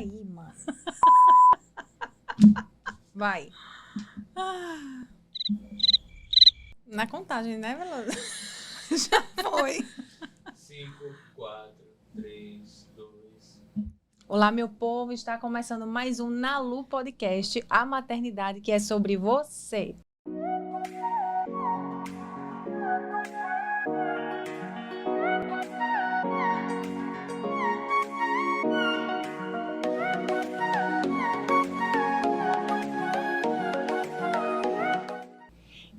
aí, mano. Vai. Na contagem, né, Veloso? Já foi. 5, 4, 3, 2... Olá, meu povo. Está começando mais um Nalu Podcast, a maternidade que é sobre você.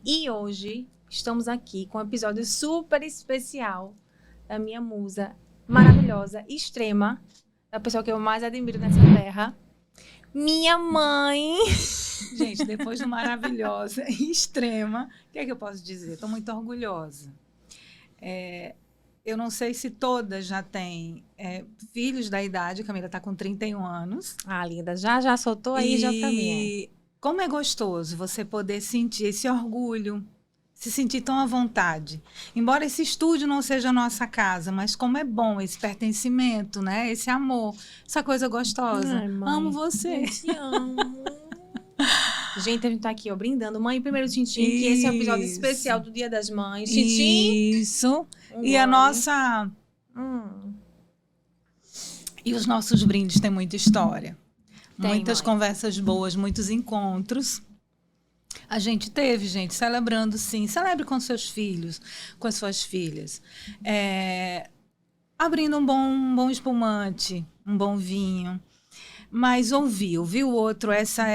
E hoje estamos aqui com um episódio super especial da minha musa maravilhosa, extrema, da pessoa que eu mais admiro nessa terra, minha mãe. Gente, depois do maravilhosa e extrema, o que é que eu posso dizer? Estou muito orgulhosa. Eu não sei se todas já têm filhos da idade, a Camila está com 31 anos. Ah, linda, já soltou aí, já pra mim. E como é gostoso você poder sentir esse orgulho, se sentir tão à vontade. Embora esse estúdio não seja a nossa casa, mas como é bom esse pertencimento, né? Esse amor, essa coisa gostosa. Ai, mãe, amo você. eu te amo. Gente, a gente tá aqui, ó, brindando. Mãe, primeiro Tintim, que esse é o episódio Isso. especial do Dia das Mães. Tintim. Isso. Um E a gole. nossa... E os nossos brindes têm muita história. Tem, Muitas mãe. conversas boas, muitos encontros. A gente teve, gente, celebrando, sim. Celebre com seus filhos, com as suas filhas. Abrindo um bom espumante, um bom vinho. Mas ouvir o outro, essa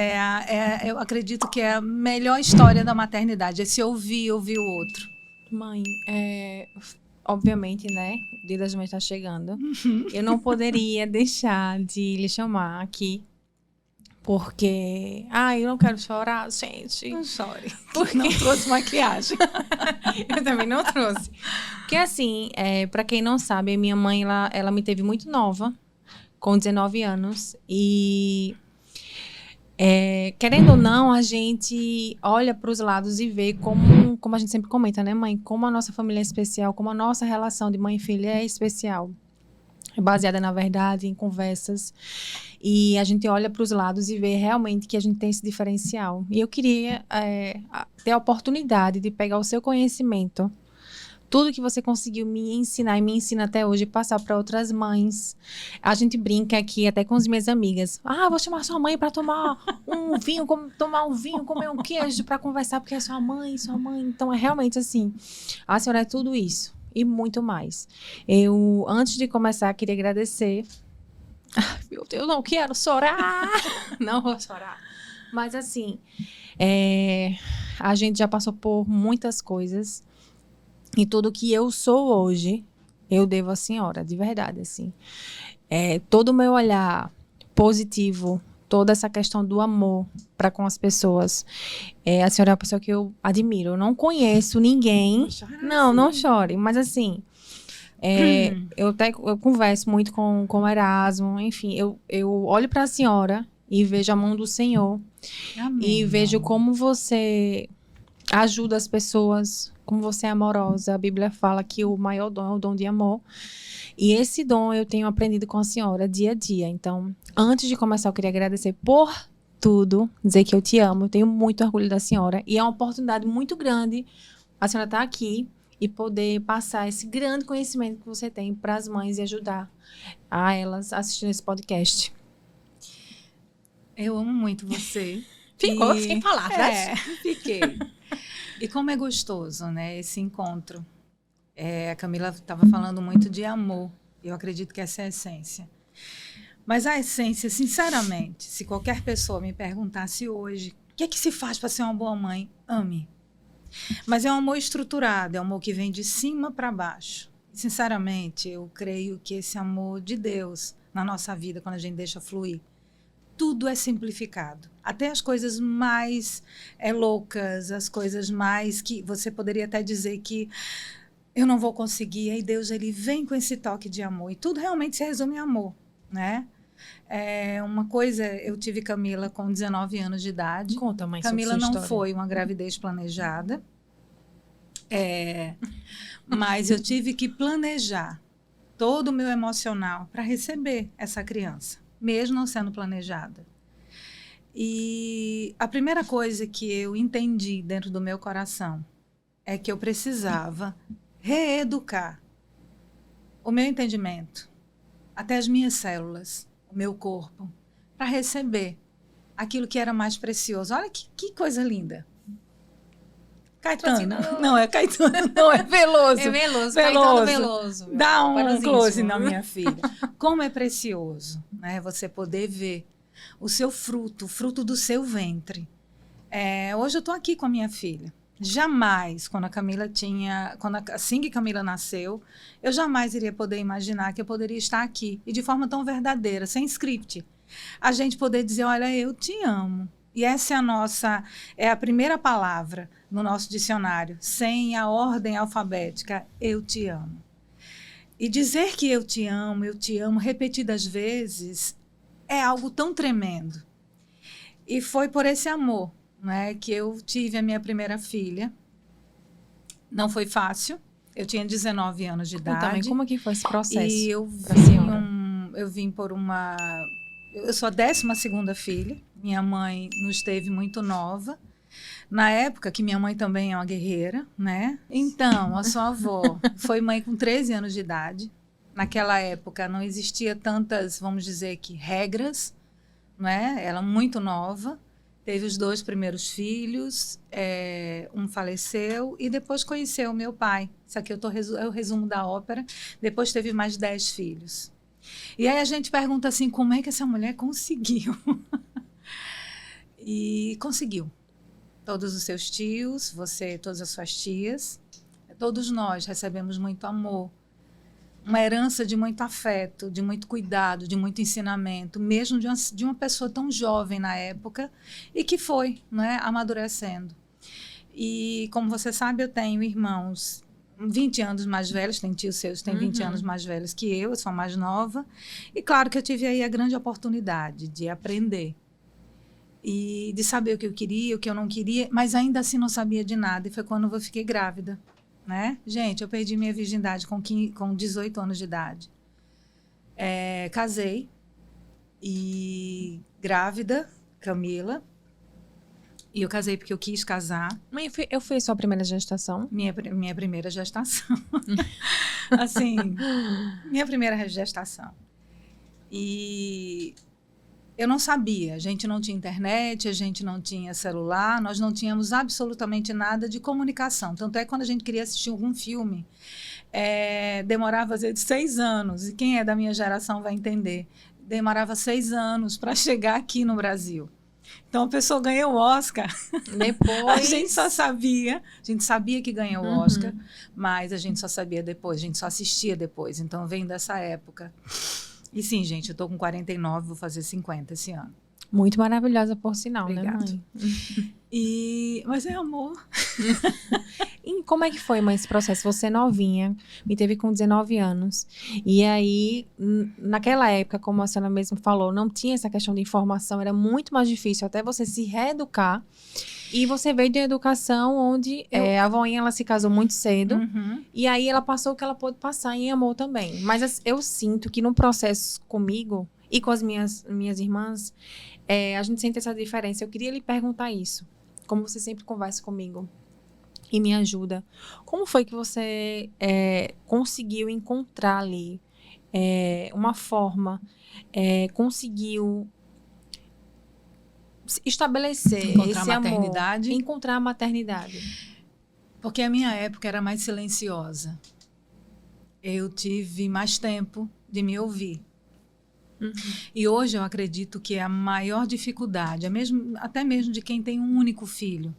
eu acredito que é a melhor história da maternidade, esse ouvir o outro. Mãe, obviamente, né? O Dia das Mães tá chegando. Eu não poderia deixar de lhe chamar aqui. Porque... eu não quero chorar, gente. Não chore. Porque Não trouxe maquiagem. eu também não trouxe. Porque assim, pra quem não sabe, minha mãe, ela me teve muito nova, com 19 anos. E... querendo ou não, a gente olha para os lados e vê como a gente sempre comenta, né, mãe? Como a nossa família é especial, como a nossa relação de mãe e filha é especial. É baseada, na verdade, em conversas. E a gente olha para os lados e vê realmente que a gente tem esse diferencial. E eu queria ter a oportunidade de pegar o seu conhecimento, tudo que você conseguiu me ensinar e me ensina até hoje, passar para outras mães. A gente brinca aqui até com as minhas amigas. Vou chamar sua mãe para tomar um vinho, comer um queijo para conversar, porque é sua mãe. Então, é realmente assim. A senhora é tudo isso e muito mais. Eu, antes de começar, queria agradecer. Meu Deus, não quero chorar. Não vou chorar. Mas, assim, a gente já passou por muitas coisas. E tudo que eu sou hoje, eu devo à senhora, de verdade, assim. Todo o meu olhar positivo, toda essa questão do amor para com as pessoas. A senhora é uma pessoa que eu admiro. Eu não conheço ninguém. Não chore. Mas, assim, eu converso muito com o Erasmo. Enfim, eu olho para a senhora e vejo a mão do Senhor. Amém, E vejo amor. como você ajuda as pessoas, como você é amorosa. A Bíblia fala que o maior dom é o dom de amor. E esse dom eu tenho aprendido com a senhora dia a dia. Então, antes de começar, eu queria agradecer por tudo, dizer que eu te amo, eu tenho muito orgulho da senhora. E é uma oportunidade muito grande a senhora estar aqui e poder passar esse grande conhecimento que você tem para as mães e ajudar a elas assistindo esse podcast. Eu amo muito você. Ficou sem palavras. Fiquei. E como é gostoso, né, esse encontro. A Camila estava falando muito de amor. Eu acredito que essa é a essência. Mas a essência, sinceramente, se qualquer pessoa me perguntasse hoje, o que é que se faz para ser uma boa mãe? Ame. Mas é um amor estruturado, é um amor que vem de cima para baixo. Sinceramente, eu creio que esse amor de Deus na nossa vida, quando a gente deixa fluir, tudo é simplificado. Até as coisas mais loucas, as coisas mais que você poderia até dizer que eu não vou conseguir. Aí Deus, ele vem com esse toque de amor. E tudo realmente se resume em amor, né? Uma coisa, eu tive Camila com 19 anos de idade. Conta, mãe, Camila sobre sua não história. foi uma gravidez planejada. Mas eu tive que planejar todo o meu emocional para receber essa criança. mesmo não sendo planejada. E a primeira coisa que eu entendi dentro do meu coração é que eu precisava reeducar o meu entendimento, até as minhas células, o meu corpo, para receber aquilo que era mais precioso. Olha que coisa linda. Caetano. Não, é Caetano, não, é Veloso. É Veloso, Veloso. Caetano Veloso. Dá um Parasíssimo. close na minha filha. Como é precioso, né? Você poder ver o seu fruto, o fruto do seu ventre. Hoje eu estou aqui com a minha filha. Jamais, assim que Camila nasceu, eu jamais iria poder imaginar que eu poderia estar aqui. E de forma tão verdadeira, sem script. A gente poder dizer, olha, eu te amo. E essa é a primeira palavra no nosso dicionário, sem a ordem alfabética, eu te amo. E dizer que eu te amo, repetidas vezes, é algo tão tremendo. E foi por esse amor, né, que eu tive a minha primeira filha. Não foi fácil, eu tinha 19 anos de idade. Também, como que foi esse processo? E eu vim por uma... Eu sou a 12ª filha. Minha mãe nos teve muito nova. Na época que minha mãe também é uma guerreira, né? Então, a sua avó foi mãe com 13 anos de idade. Naquela época não existia tantas, vamos dizer que, regras, né? Ela muito nova. Teve os 2 primeiros filhos, um faleceu e depois conheceu o meu pai. Isso aqui é o resumo da ópera. Depois teve mais 10 filhos. E aí a gente pergunta assim, como é que essa mulher conseguiu? E conseguiu. Todos os seus tios, todas as suas tias, todos nós recebemos muito amor, uma herança de muito afeto, de muito cuidado, de muito ensinamento, mesmo de uma pessoa tão jovem na época e que foi, né, amadurecendo. E como você sabe, eu tenho irmãos 20 anos mais velhos, tem tios seus, tem 20 anos mais velhos que eu sou a mais nova. E claro que eu tive aí a grande oportunidade de aprender. E de saber o que eu queria, o que eu não queria, mas ainda assim não sabia de nada. E foi quando eu fiquei grávida, né? Gente, eu perdi minha virgindade com 18 anos de idade. Casei e grávida, Camila. E eu casei porque eu quis casar. Mãe, eu fui a sua primeira gestação? Minha primeira gestação. Assim, minha primeira gestação. E eu não sabia. A gente não tinha internet, a gente não tinha celular, nós não tínhamos absolutamente nada de comunicação. Tanto é que quando a gente queria assistir algum filme, demorava às vezes 6 anos. E quem é da minha geração vai entender. Demorava 6 anos para chegar aqui no Brasil. Então, a pessoa ganhou o Oscar. Depois... A gente só sabia. A gente sabia que ganhou o Oscar, mas a gente só sabia depois. A gente só assistia depois. Então, vem dessa época. E sim, gente, eu tô com 49, vou fazer 50 esse ano. Muito maravilhosa, por sinal, Obrigada. né, mãe? Mas é amor. E como é que foi, mãe, esse processo? Você novinha, me teve com 19 anos. E aí, naquela época, como a senhora mesmo falou, não tinha essa questão de informação, era muito mais difícil até você se reeducar. E você veio de uma educação onde a voinha, ela se casou muito cedo. E aí, ela passou o que ela pôde passar em amor também. Mas eu sinto que no processo comigo e com as minhas irmãs, a gente sente essa diferença. Eu queria lhe perguntar isso. Como você sempre conversa comigo e me ajuda. Como foi que você conseguiu encontrar ali uma forma, conseguiu estabelecer Encontrar esse a amor, maternidade. encontrar a maternidade? Porque a minha época era mais silenciosa. Eu tive mais tempo de me ouvir. E hoje eu acredito que a maior dificuldade, até mesmo de quem tem um único filho,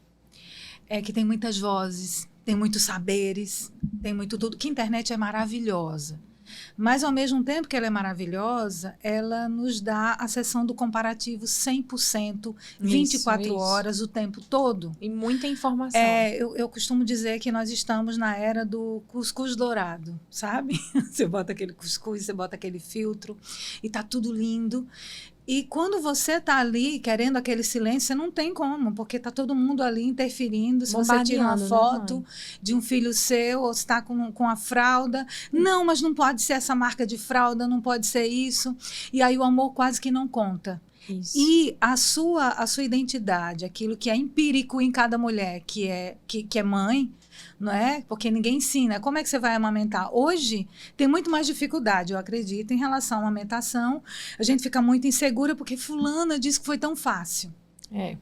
é que tem muitas vozes, tem muitos saberes, tem muito tudo. Que a internet é maravilhosa. Mas, ao mesmo tempo que ela é maravilhosa, ela nos dá a sessão do comparativo 100%, 24 isso. horas, o tempo todo. E muita informação. Eu costumo dizer que nós estamos na era do cuscuz dourado, sabe? Você bota aquele cuscuz, você bota aquele filtro e tá tudo lindo. E quando você está ali querendo aquele silêncio, você não tem como, porque está todo mundo ali interferindo. Se você tira uma Bombardeando, né, foto mãe? de um filho seu, ou está com a fralda, não, mas não pode ser essa marca de fralda, não pode ser isso. E aí o amor quase que não conta. Isso. E a sua identidade, aquilo que é empírico em cada mulher, que é mãe, não é? Porque ninguém ensina. Como é que você vai amamentar? Hoje tem muito mais dificuldade, eu acredito, em relação à amamentação. A gente fica muito insegura porque fulana disse que foi tão fácil. É.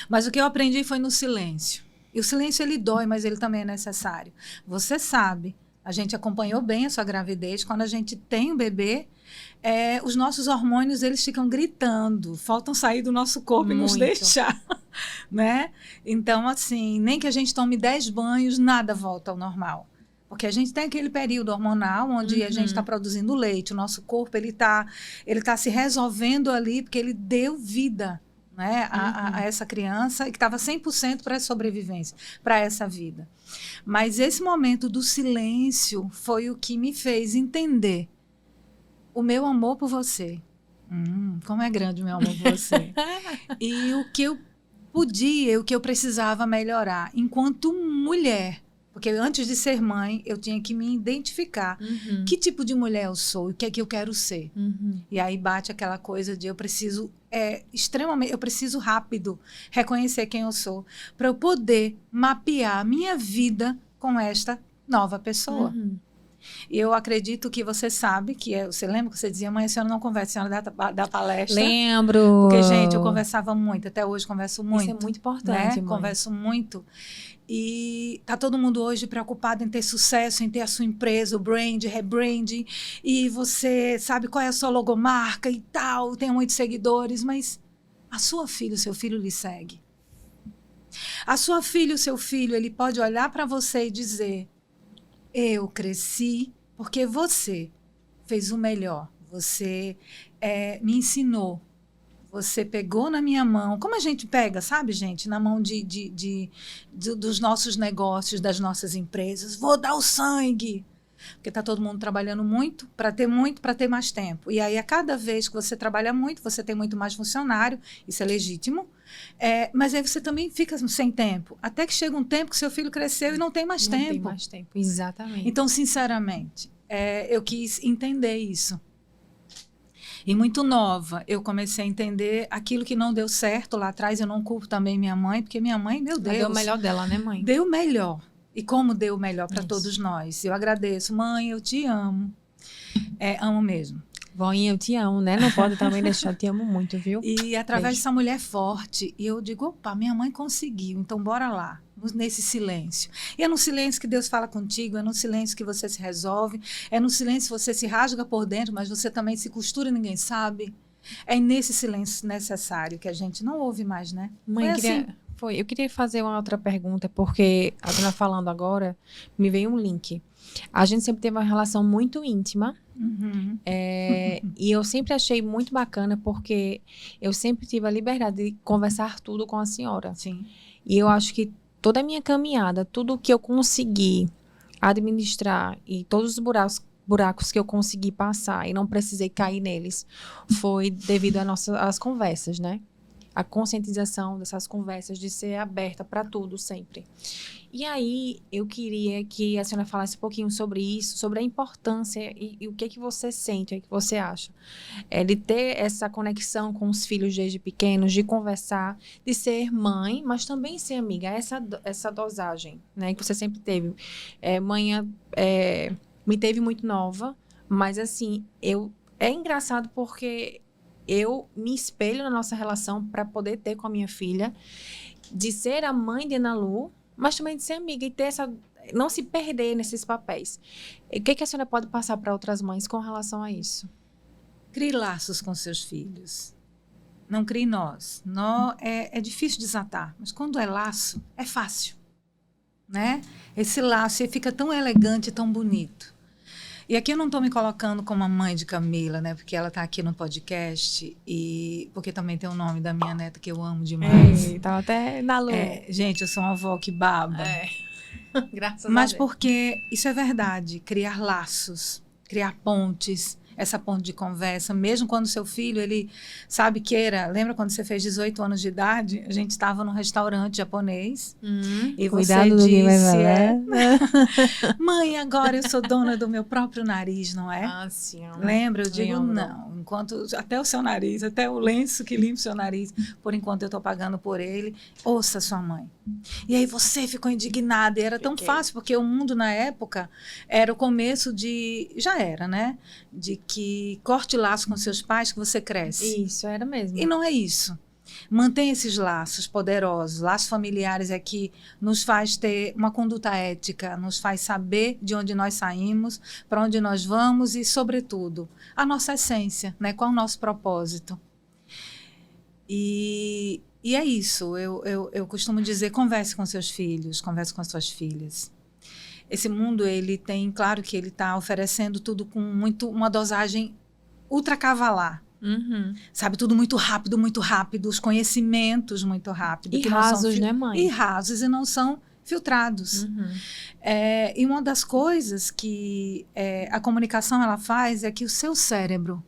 Mas o que eu aprendi foi no silêncio. E o silêncio, ele dói, mas ele também é necessário. Você sabe, a gente acompanhou bem a sua gravidez. Quando a gente tem um bebê, os nossos hormônios, eles ficam gritando, faltam sair do nosso corpo e nos Muito. deixar, né? Então, assim, nem que a gente tome 10 banhos, nada volta ao normal. Porque a gente tem aquele período hormonal onde a gente está produzindo leite, o nosso corpo ele tá se resolvendo ali porque ele deu vida, né, a essa criança e que estava 100% para a sobrevivência, para essa vida. Mas esse momento do silêncio foi o que me fez entender o meu amor por você. Como é grande o meu amor por você. E o que eu podia, o que eu precisava melhorar enquanto mulher. Porque antes de ser mãe, eu tinha que me identificar. Que tipo de mulher eu sou e o que é que eu quero ser. E aí bate aquela coisa de eu preciso eu preciso rápido reconhecer quem eu sou para eu poder mapear a minha vida com esta nova pessoa. E eu acredito que você sabe que você lembra que você dizia, mãe, a senhora não conversa, a senhora dá palestra. Lembro. Porque, gente, eu conversava muito, até hoje converso muito. Isso é muito importante, né? mãe. Converso muito. E tá todo mundo hoje preocupado em ter sucesso, em ter a sua empresa, o brand, rebranding, e você sabe qual é a sua logomarca e tal, tem muitos seguidores, mas a sua filha, o seu filho lhe segue. A sua filha, o seu filho, ele pode olhar para você e dizer, eu cresci porque você fez o melhor, você me ensinou, você pegou na minha mão, como a gente pega, sabe, gente, na mão dos nossos negócios, das nossas empresas, vou dar o sangue, porque está todo mundo trabalhando muito, para ter mais tempo. E aí, a cada vez que você trabalha muito, você tem muito mais funcionário, isso é legítimo, mas aí você também fica sem tempo, até que chega um tempo que seu filho cresceu e não tem mais tempo. Não tem mais tempo, exatamente. Então, sinceramente, eu quis entender isso. E muito nova, eu comecei a entender aquilo que não deu certo lá atrás. Eu não culpo também minha mãe, porque minha mãe, meu Deus. Deu o melhor dela, né, mãe? Deu o melhor. E como deu o melhor para todos nós. Eu agradeço. Mãe, eu te amo. Amo mesmo. Voinha, eu te amo, né? Não pode também deixar, te amo muito, viu? E através dessa mulher forte, eu digo, opa, minha mãe conseguiu, então bora lá, nesse silêncio. E é no silêncio que Deus fala contigo, é no silêncio que você se resolve, é no silêncio que você se rasga por dentro, mas você também se costura e ninguém sabe. É nesse silêncio necessário que a gente não ouve mais, né? Mãe, eu queria fazer uma outra pergunta, porque a dona falando agora, me veio um link. A gente sempre teve uma relação muito íntima, e eu sempre achei muito bacana, porque eu sempre tive a liberdade de conversar tudo com a senhora. Sim. E eu acho que toda a minha caminhada, tudo que eu consegui administrar e todos os buracos que eu consegui passar e não precisei cair neles, foi devido às conversas, né? A conscientização dessas conversas, de ser aberta para tudo sempre. E aí, eu queria que a senhora falasse um pouquinho sobre isso, sobre a importância e o que você sente, o que você acha. De ter essa conexão com os filhos desde pequenos, de conversar, de ser mãe, mas também ser amiga. Essa dosagem, né, que você sempre teve. Mãe me teve muito nova, mas assim, é engraçado porque eu me espelho na nossa relação para poder ter com a minha filha, de ser a mãe de Ana Lu, mas também de ser amiga e ter não se perder nesses papéis. O que a senhora pode passar para outras mães com relação a isso? Crie laços com seus filhos. Não crie nós. É difícil desatar, mas quando é laço, é fácil, né? Esse laço fica tão elegante, tão bonito. E aqui eu não estou me colocando como a mãe de Camila, né? Porque ela está aqui no podcast e porque também tem o nome da minha neta que eu amo demais. Estava até na lua. Gente, eu sou uma avó que baba. Graças a Deus. Mas porque isso é verdade, criar laços, criar pontes, essa ponte de conversa, mesmo quando seu filho, ele sabe lembra quando você fez 18 anos de idade? A gente estava num restaurante japonês e Cuidado você do que vai disse, mãe, agora eu sou dona do meu próprio nariz, não é? Ah, sim. Lembra? Eu digo, Lembro. não, enquanto até o seu nariz, até o lenço que limpa o seu nariz, por enquanto eu estou pagando por ele, ouça sua mãe. E aí você ficou indignada, e era tão fácil, porque o mundo na época era o começo já era, né? De que corte laço com seus pais que você cresce. Isso, era mesmo. E não é isso. Mantém esses laços poderosos, laços familiares é que nos faz ter uma conduta ética, nos faz saber de onde nós saímos, para onde nós vamos e, sobretudo, a nossa essência, né? Qual é o nosso propósito. E é isso, eu costumo dizer, converse com seus filhos, converse com as suas filhas. Esse mundo, ele tem, claro que ele está oferecendo tudo com uma dosagem ultracavalar. Sabe, tudo muito rápido, os conhecimentos muito rápido. E rasos, né, mãe? E rasos, e não são filtrados. E uma das coisas que a comunicação ela faz é que o seu cérebro,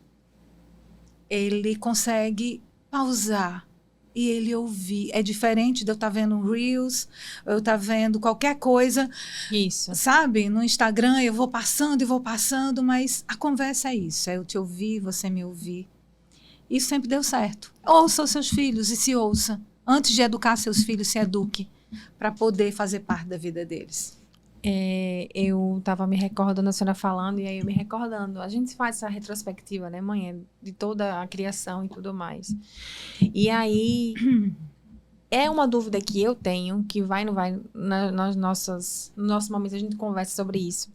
ele consegue pausar e ele ouvir. É diferente de eu estar vendo Reels, eu estar vendo qualquer coisa. Isso. Sabe? No Instagram eu vou passando, mas a conversa é isso. É eu te ouvir, você me ouvir. Isso sempre deu certo. Ouça os seus filhos e se ouça. Antes de educar seus filhos, se eduque para poder fazer parte da vida deles. Eu estava me recordando, a senhora falando, e aí eu me recordando. A gente faz essa retrospectiva, né, mãe? De toda a criação e tudo mais. E aí, é uma dúvida que eu tenho, que vai ou não vai, nos nossos momentos a gente conversa sobre isso.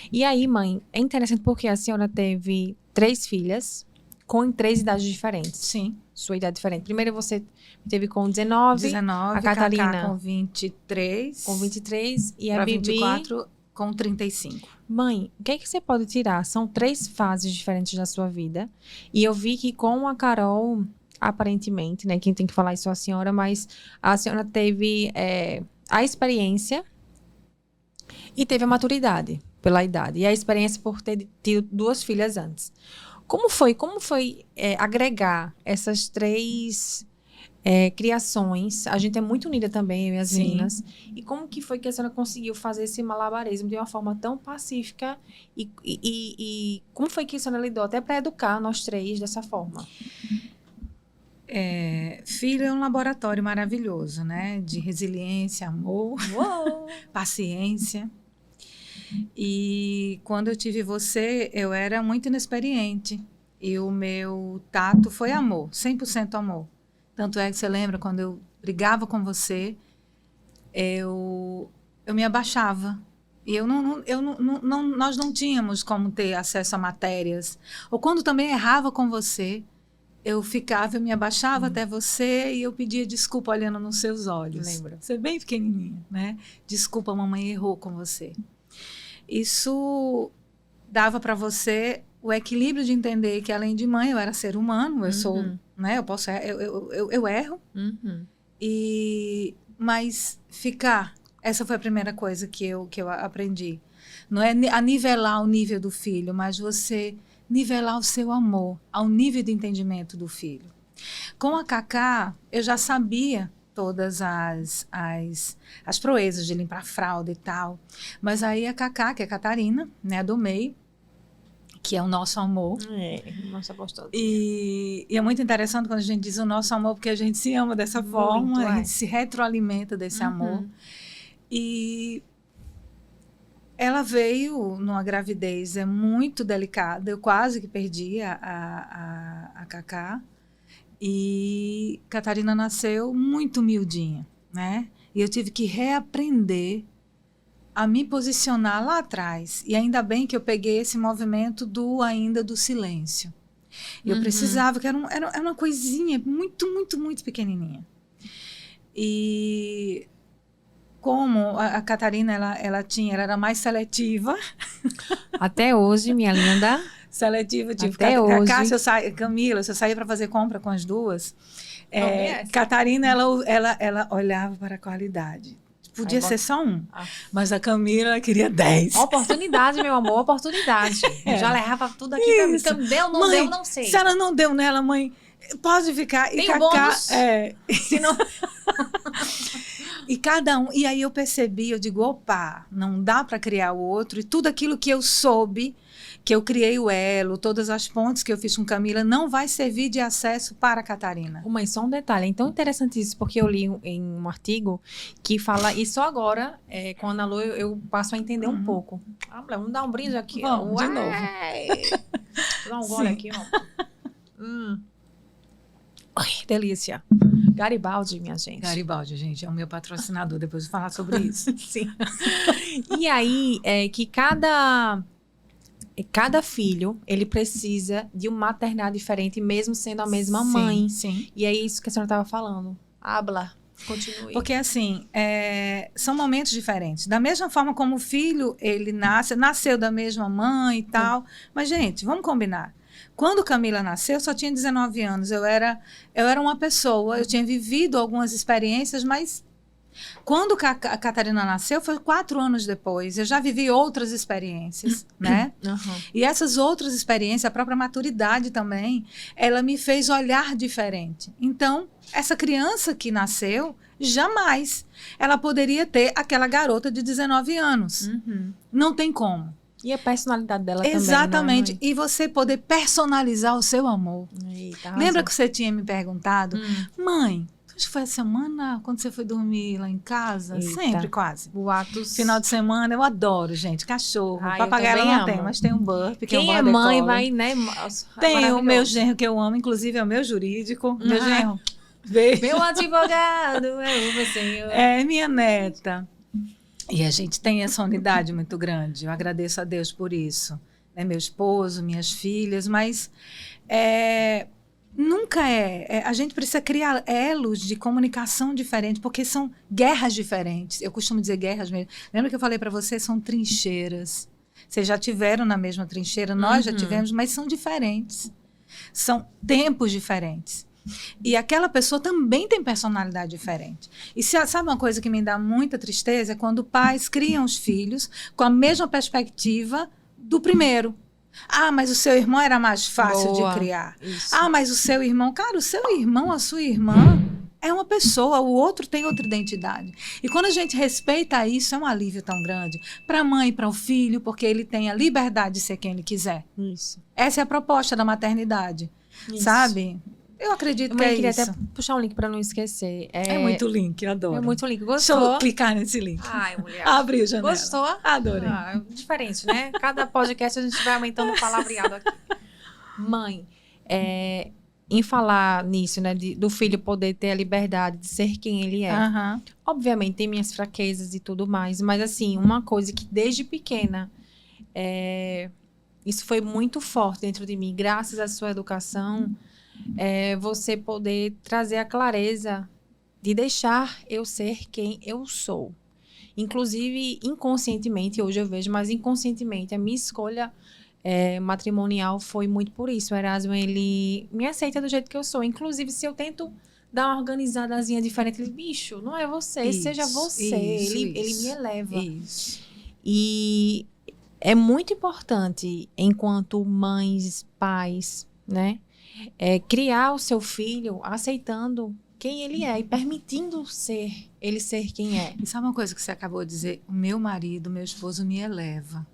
E aí, mãe, é interessante porque a senhora teve 3 filhas com 3 idades diferentes. Sim. Sua idade diferente. Primeiro você teve com 19, a Catarina Cacá com 23. Com 23 e a Bibi 24 com 35. Mãe, o que é que você pode tirar? São 3 fases diferentes da sua vida. E eu vi que com a Carol, aparentemente, né? Quem tem que falar isso é a senhora, mas a senhora teve a experiência e teve a maturidade pela idade. E a experiência por ter tido 2 filhas antes. Como foi agregar essas 3 criações? A gente é muito unida também, eu e as meninas. E como que foi que a senhora conseguiu fazer esse malabarismo de uma forma tão pacífica? E como foi que a senhora lidou até para educar nós 3 dessa forma? Filho é um laboratório maravilhoso, né? De resiliência, amor, paciência. E quando eu tive você, eu era muito inexperiente. E o meu tato foi amor, 100% amor. Tanto é que você lembra, quando eu brigava com você, eu me abaixava. E nós não tínhamos como ter acesso a matérias. Ou quando também errava com você, eu me abaixava até você e eu pedia desculpa olhando nos seus olhos. Lembro. Você é bem pequenininha, né? Desculpa, mamãe errou com você. Isso dava para você o equilíbrio de entender que, além de mãe, eu era ser humano, eu sou, né? Eu erro. Mas essa foi a primeira coisa que eu aprendi. Não é a nivelar o nível do filho, mas você nivelar o seu amor ao nível de entendimento do filho. Com a Cacá, eu já sabia todas as proezas de limpar a fralda e tal. Mas aí a Cacá, que é a Catarina, né, do meio, que é o nosso amor. Nossa gostosa. E é muito interessante quando a gente diz o nosso amor, porque a gente se ama dessa forma, a gente se retroalimenta desse amor. E ela veio numa gravidez muito delicada, eu quase que perdi a Cacá. E Catarina nasceu muito miudinha, né? E eu tive que reaprender a me posicionar lá atrás. E ainda bem que eu peguei esse movimento do silêncio. Eu precisava, que era uma coisinha muito, muito, muito pequenininha. E como a Catarina, ela era mais seletiva. Até hoje, minha linda. Seletiva, tipo, até hoje. Camila, se eu saía para fazer compra com as duas, Catarina, ela olhava para a qualidade. Podia Aí ser só um. Ah. Mas a Camila queria 10. Oportunidade, meu amor, oportunidade. Eu já levava tudo aqui pra mim. Isso. Deu, não Mãe, deu, não sei. Se ela não deu nela, mãe, pode ficar. Tem e o bônus? Se não... E cada um. E aí eu percebi, eu digo, opa, não dá para criar o outro. E tudo aquilo que eu soube, que eu criei o elo, todas as pontes que eu fiz com Camila, não vai servir de acesso para a Catarina. Mãe, só um detalhe, é tão interessante isso, porque eu li em um artigo que fala, e só agora, com a Ana Lu, eu passo a entender um pouco. Ah, mulher, vamos dar um brinde aqui. Vamos, de novo. Vou dar um gole aqui, ó. Ai, delícia. Garibaldi, minha gente. Garibaldi, gente, é o meu patrocinador, depois de falar sobre isso. Sim. E aí, que cada filho, ele precisa de uma maternidade diferente, mesmo sendo a mesma mãe. Sim. E é isso que a senhora estava falando. Habla, continue. Porque, assim, são momentos diferentes. Da mesma forma como o filho, ele nasceu da mesma mãe e tal. Mas, gente, vamos combinar. Quando Camila nasceu, eu só tinha 19 anos. Eu era uma pessoa, eu tinha vivido algumas experiências, mas quando a Catarina nasceu, foi 4 anos depois. Eu já vivi outras experiências, né? Uhum. E essas outras experiências, a própria maturidade também, ela me fez olhar diferente. Então, essa criança que nasceu, jamais ela poderia ter aquela garota de 19 anos. Uhum. Não tem como. E a personalidade dela Exatamente. também, E você poder personalizar o seu amor. não é? Eita, Lembra arrasou. que você tinha me perguntado, mãe, acho que foi a semana quando você foi dormir lá em casa? Eita. Sempre, quase. Boatos. Final de semana, eu adoro, gente. Cachorro. Ai, eu Papagaio também ela não amo. tem, mas tem um Burp. Que Quem é, é um mãe Border vai, Collie. né? Tem o meu maravilhoso. genro que eu amo, inclusive é o meu jurídico. Meu Ah. genro. Beijo. Meu advogado, é o senhor. É minha neta. E a gente tem essa unidade muito grande. Eu agradeço a Deus por isso. Né? Meu esposo, minhas filhas, mas nunca a gente precisa criar elos de comunicação diferentes, porque são guerras diferentes. Eu costumo dizer guerras mesmo. Lembra que eu falei para você? São trincheiras. Vocês já tiveram na mesma trincheira, nós já tivemos, mas são diferentes. São tempos diferentes. E aquela pessoa também tem personalidade diferente. E sabe uma coisa que me dá muita tristeza? É quando pais criam os filhos com a mesma perspectiva do primeiro. Ah, mas o seu irmão era mais fácil Boa. de criar. Isso. Ah, mas o seu irmão... Cara, o seu irmão, a sua irmã é uma pessoa, o outro tem outra identidade. E quando a gente respeita isso, é um alívio tão grande para a mãe, para o filho, porque ele tem a liberdade de ser quem ele quiser. Isso. Essa é a proposta da maternidade, Isso. sabe? Eu acredito que Eu é queria isso. até puxar um link para não esquecer. É muito link, adoro. É muito link. Deixa eu Gostou? clicar nesse link. Ai, mulher. Abriu a janela. Gostou? Adorei. Ah, diferente, né? Cada podcast a gente vai aumentando o palavreado aqui. Mãe, em falar nisso, né? Do filho poder ter a liberdade de ser quem ele é. Aham. Obviamente tem minhas fraquezas e tudo mais, mas assim, uma coisa que desde pequena isso foi muito forte dentro de mim, graças à sua educação, você poder trazer a clareza de deixar eu ser quem eu sou. Inclusive, inconscientemente, hoje eu vejo, mas inconscientemente, a minha escolha matrimonial foi muito por isso. O Erasmo, ele me aceita do jeito que eu sou. Inclusive, se eu tento dar uma organizadazinha diferente, ele, bicho, não é você, Isso, seja você. Ele me eleva. Isso. E é muito importante, enquanto mães, pais, né? Criar o seu filho aceitando quem ele é e permitindo ele ser quem é. E sabe uma coisa que você acabou de dizer? O meu marido, meu esposo me eleva.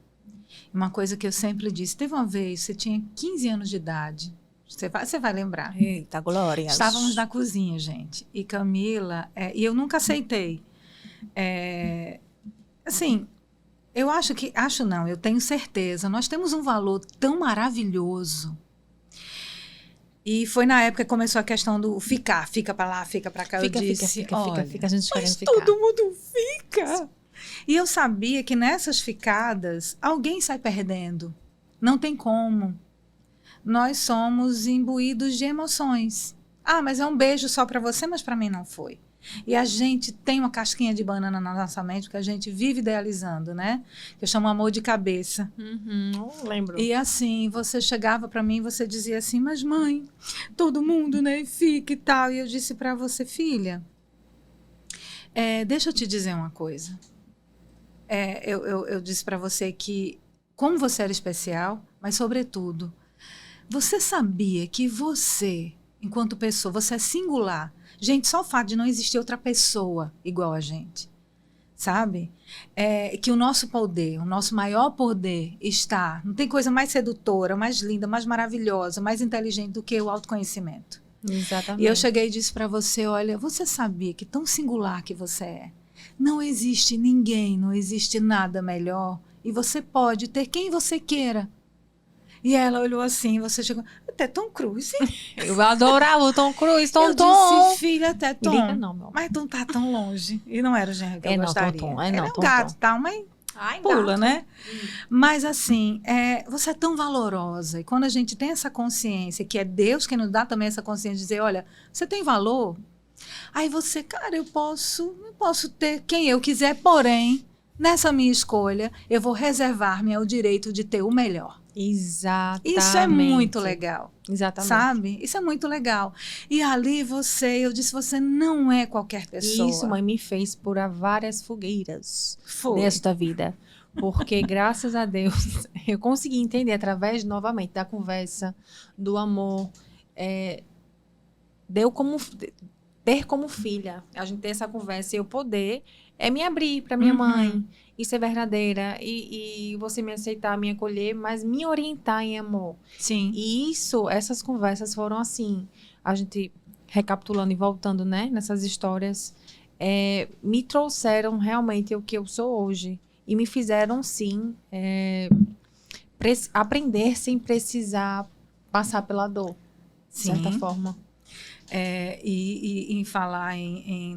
Uma coisa que eu sempre disse. Teve uma vez, você tinha 15 anos de idade. Você vai lembrar. Eita, glória. Estávamos na cozinha, gente. E Camila... e eu nunca aceitei. Assim, eu tenho certeza. Nós temos um valor tão maravilhoso. E foi na época que começou a questão do fica para lá, fica para cá. Fica, eu disse, fica, olha, a gente querendo mas ficar. todo mundo fica. E eu sabia que nessas ficadas, alguém sai perdendo. Não tem como. Nós somos imbuídos de emoções. Ah, mas é um beijo só para você, mas para mim não foi. E a gente tem uma casquinha de banana na nossa mente que a gente vive idealizando, né? Que eu chamo amor de cabeça. Não lembro. E assim, você chegava para mim e você dizia assim, mas mãe, todo mundo, né, fica e tal. E eu disse para você, filha, Deixa eu te dizer uma coisa. Eu disse para você que, como você era especial, mas, sobretudo, você sabia que você, enquanto pessoa, você é singular. Gente, só o fato de não existir outra pessoa igual a gente, sabe? Que o nosso poder, o nosso maior poder está... Não tem coisa mais sedutora, mais linda, mais maravilhosa, mais inteligente do que o autoconhecimento. Exatamente. E eu cheguei e disse para você, olha, você sabia que tão singular que você é, não existe ninguém, não existe nada melhor, e você pode ter quem você queira. E ela olhou assim, você chegou, até Tom Cruise. Eu adorava o Tom Cruise, Eu disse, filha, até Tom. Liga não, meu amor. Mas Tom tá tão longe. E não era o gênero que eu gostaria. Tom. Ele Não, é um Tom, gato, Tom. tal, mas pula, né? Mas assim, você é tão valorosa. E quando a gente tem essa consciência, que é Deus que nos dá também essa consciência de dizer, olha, você tem valor? Aí você, cara, eu posso ter quem eu quiser, porém, nessa minha escolha, eu vou reservar-me ao direito de ter o melhor. Exatamente. Isso é muito legal. Exatamente. Sabe? Isso é muito legal. E ali eu disse, você não é qualquer pessoa. Isso, mãe, me fez pular várias fogueiras Foi. desta vida. Porque, graças a Deus, eu consegui entender através, novamente, da conversa, do amor, ter como filha, a gente ter essa conversa e eu poder me abrir para minha mãe e ser verdadeira e você me aceitar, me acolher, mas me orientar em amor. Sim. E essas conversas foram assim, a gente recapitulando e voltando, né, nessas histórias, me trouxeram realmente o que eu sou hoje e me fizeram, sim, aprender sem precisar passar pela dor, de certa forma. E em falar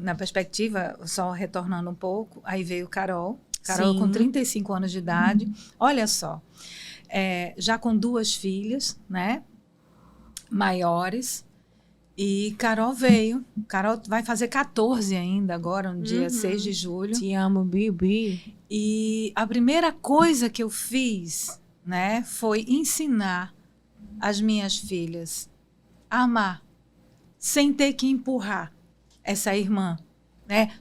na perspectiva, só retornando um pouco, aí veio Carol Sim. com 35 anos de idade, olha só, já com 2 filhas, né, maiores, e Carol vai fazer 14 ainda agora, no dia 6 de julho. Te amo, Bibi. E a primeira coisa que eu fiz, né, foi ensinar as minhas filhas a amar, sem ter que empurrar essa irmã, né?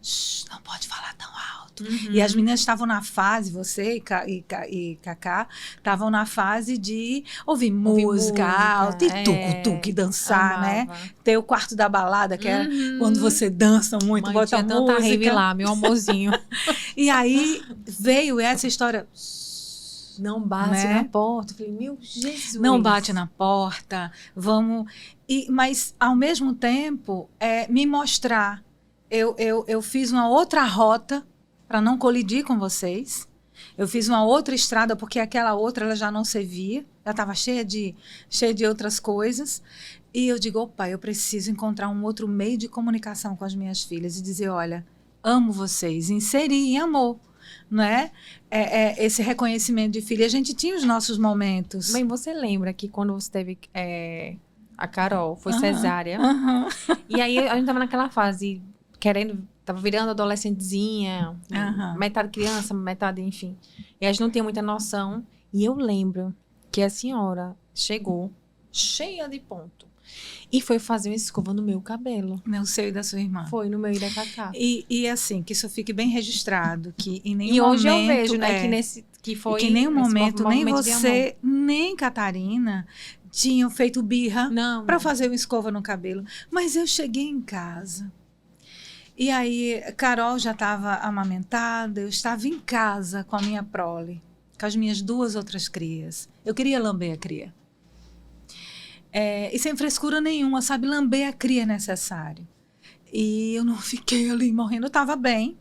Não pode falar tão alto. E as meninas estavam na fase, você e Cacá, estavam na fase de ouvir música alta e tuque-tuque, dançar, amava. né? Ter o quarto da balada, que era quando você dança muito, Mãe, bota tinha música. tanta rave lá, meu amorzinho. E aí veio essa história... Não bate, né, na porta. Eu falei, meu Jesus. Não bate na porta, vamos... mas, ao mesmo tempo, me mostrar. Eu fiz uma outra rota para não colidir com vocês. Eu fiz uma outra estrada, porque aquela outra ela já não servia. Ela estava cheia de outras coisas. E eu digo, opa, eu preciso encontrar um outro meio de comunicação com as minhas filhas e dizer, olha, amo vocês, inserir em amor. Não é? Esse reconhecimento de filha. A gente tinha os nossos momentos. Bem, você lembra que quando você teve a Carol, foi cesárea, e aí a gente tava naquela fase, tava virando adolescentezinha, metade criança, metade, enfim. E a gente não tinha muita noção. E eu lembro que a senhora chegou cheia de ponto e foi fazer uma escova no meu cabelo. No seu e da sua irmã. Foi, no meu e da Cacá. E assim, que isso fique bem registrado, que em nenhum e hoje momento... eu vejo, né, que foi... que em nenhum momento, nem de você, nem Catarina, tinham feito birra para não. fazer uma escova no cabelo. Mas eu cheguei em casa, e aí Carol já estava amamentada, eu estava em casa com a minha prole, com as minhas 2 outras crias. Eu queria lamber a cria. E sem frescura nenhuma, sabe? Lamber a cria é necessário. E eu não fiquei ali morrendo, eu estava bem.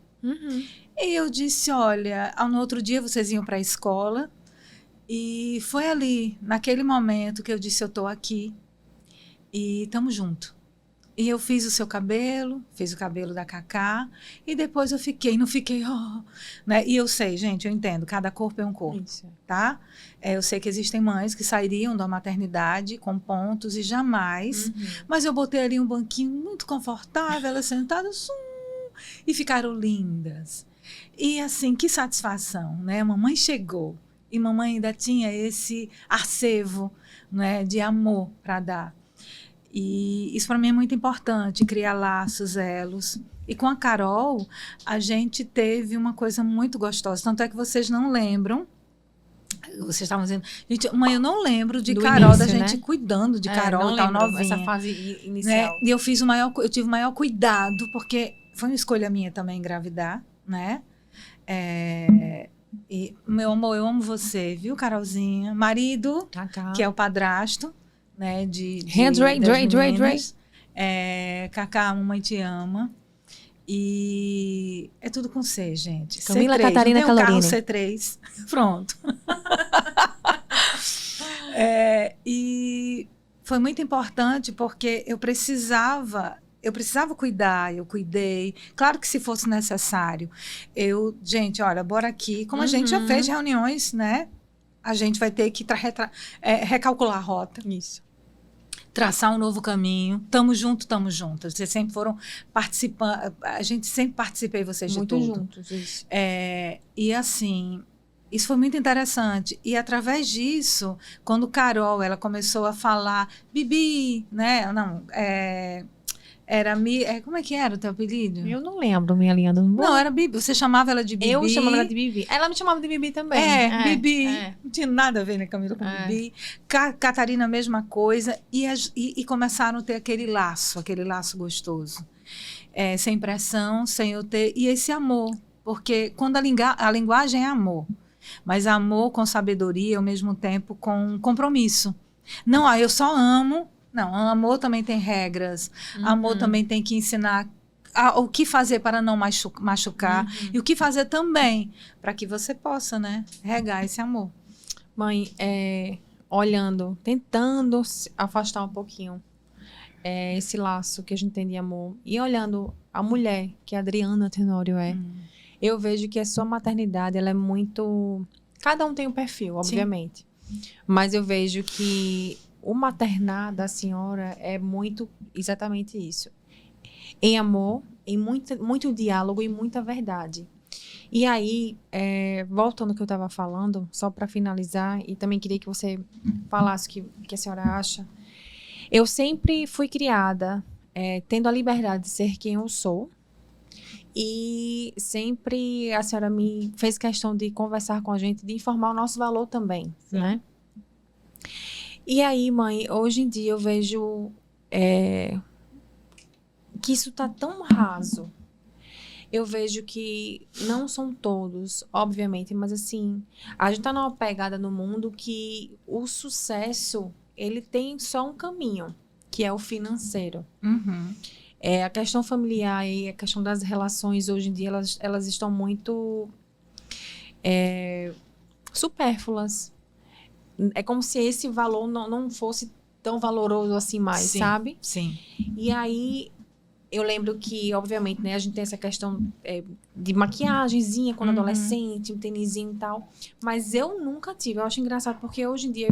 E eu disse, olha, no outro dia vocês iam para a escola. E foi ali, naquele momento, que eu disse, eu estou aqui. E estamos juntos. E eu fiz o seu cabelo, fiz o cabelo da Cacá. E depois eu não fiquei, né? E eu sei, gente, eu entendo, cada corpo é um corpo. Isso. Tá? Eu sei que existem mães que sairiam da maternidade com pontos e jamais. Mas eu botei ali um banquinho muito confortável, elas sentadas, e ficaram lindas. E assim, que satisfação, né? Mamãe chegou e mamãe ainda tinha esse acervo, né, de amor para dar. E isso para mim é muito importante, criar laços, elos. E com a Carol, a gente teve uma coisa muito gostosa. Tanto é que vocês não lembram. Vocês estavam dizendo, gente, mãe, eu não lembro de Do Carol, início, da gente né? cuidando de Carol, não tal, lembro novinha. essa fase Né? inicial. E eu tive o maior cuidado, porque foi uma escolha minha também engravidar, né? E, meu amor, eu amo você, viu, Carolzinha? Marido, Cacá. que é o padrasto, né? Dre. Cacá, a mamãe te ama. E é tudo com C, gente. Camila C3, Catarina não tem um carro Calorini. C3. Pronto. E foi muito importante porque eu precisava cuidar, eu cuidei. Claro que se fosse necessário. Gente, olha, bora aqui. Como a gente já fez reuniões, né? A gente vai ter que recalcular a rota. Isso. Traçar um novo caminho. Tamo juntas. Vocês sempre foram participando. A gente sempre participei, vocês de tudo. Muito juntos, isso. E assim, isso foi muito interessante. E através disso, quando Carol, ela começou a falar, Bibi, né? Não, como é que era o teu apelido? Eu não lembro, minha linda. Não, era Bibi. Você chamava ela de Bibi. Eu chamava ela de Bibi. Ela me chamava de Bibi também. Bibi. Não tinha nada a ver, né, Camila, com Bibi. Catarina, mesma coisa. E começaram a ter aquele laço gostoso. Sem pressão, sem eu ter... E esse amor. Porque quando a linguagem é amor. Mas amor com sabedoria, ao mesmo tempo com compromisso. Não, eu só amo... Não, amor também tem regras. Amor também tem que ensinar o que fazer para não machucar. E o que fazer também para que você possa, né, regar esse amor. Mãe, olhando, tentando se afastar um pouquinho esse laço que a gente tem de amor. E olhando a mulher que a Adriana Tenório eu vejo que a sua maternidade, ela é muito... Cada um tem um perfil, obviamente. Sim. Mas eu vejo que o maternar da senhora é muito exatamente isso. Em amor, em muito diálogo e muita verdade. E aí, voltando ao que eu estava falando, só para finalizar, e também queria que você falasse o que a senhora acha. Eu sempre fui criada tendo a liberdade de ser quem eu sou. E sempre a senhora me fez questão de conversar com a gente, de informar o nosso valor também, né? E aí, mãe, hoje em dia eu vejo que isso tá tão raso. Eu vejo que não são todos, obviamente, mas assim, a gente tá numa pegada no mundo que o sucesso, ele tem só um caminho, que é o financeiro. A questão familiar e a questão das relações hoje em dia, elas estão muito supérfluas. É como se esse valor não fosse tão valoroso assim mais, sabe? Sim. E aí, eu lembro que, obviamente, né, a gente tem essa questão de maquiagemzinha quando adolescente, um tênisinho e tal. Mas eu nunca tive. Eu acho engraçado, porque hoje em dia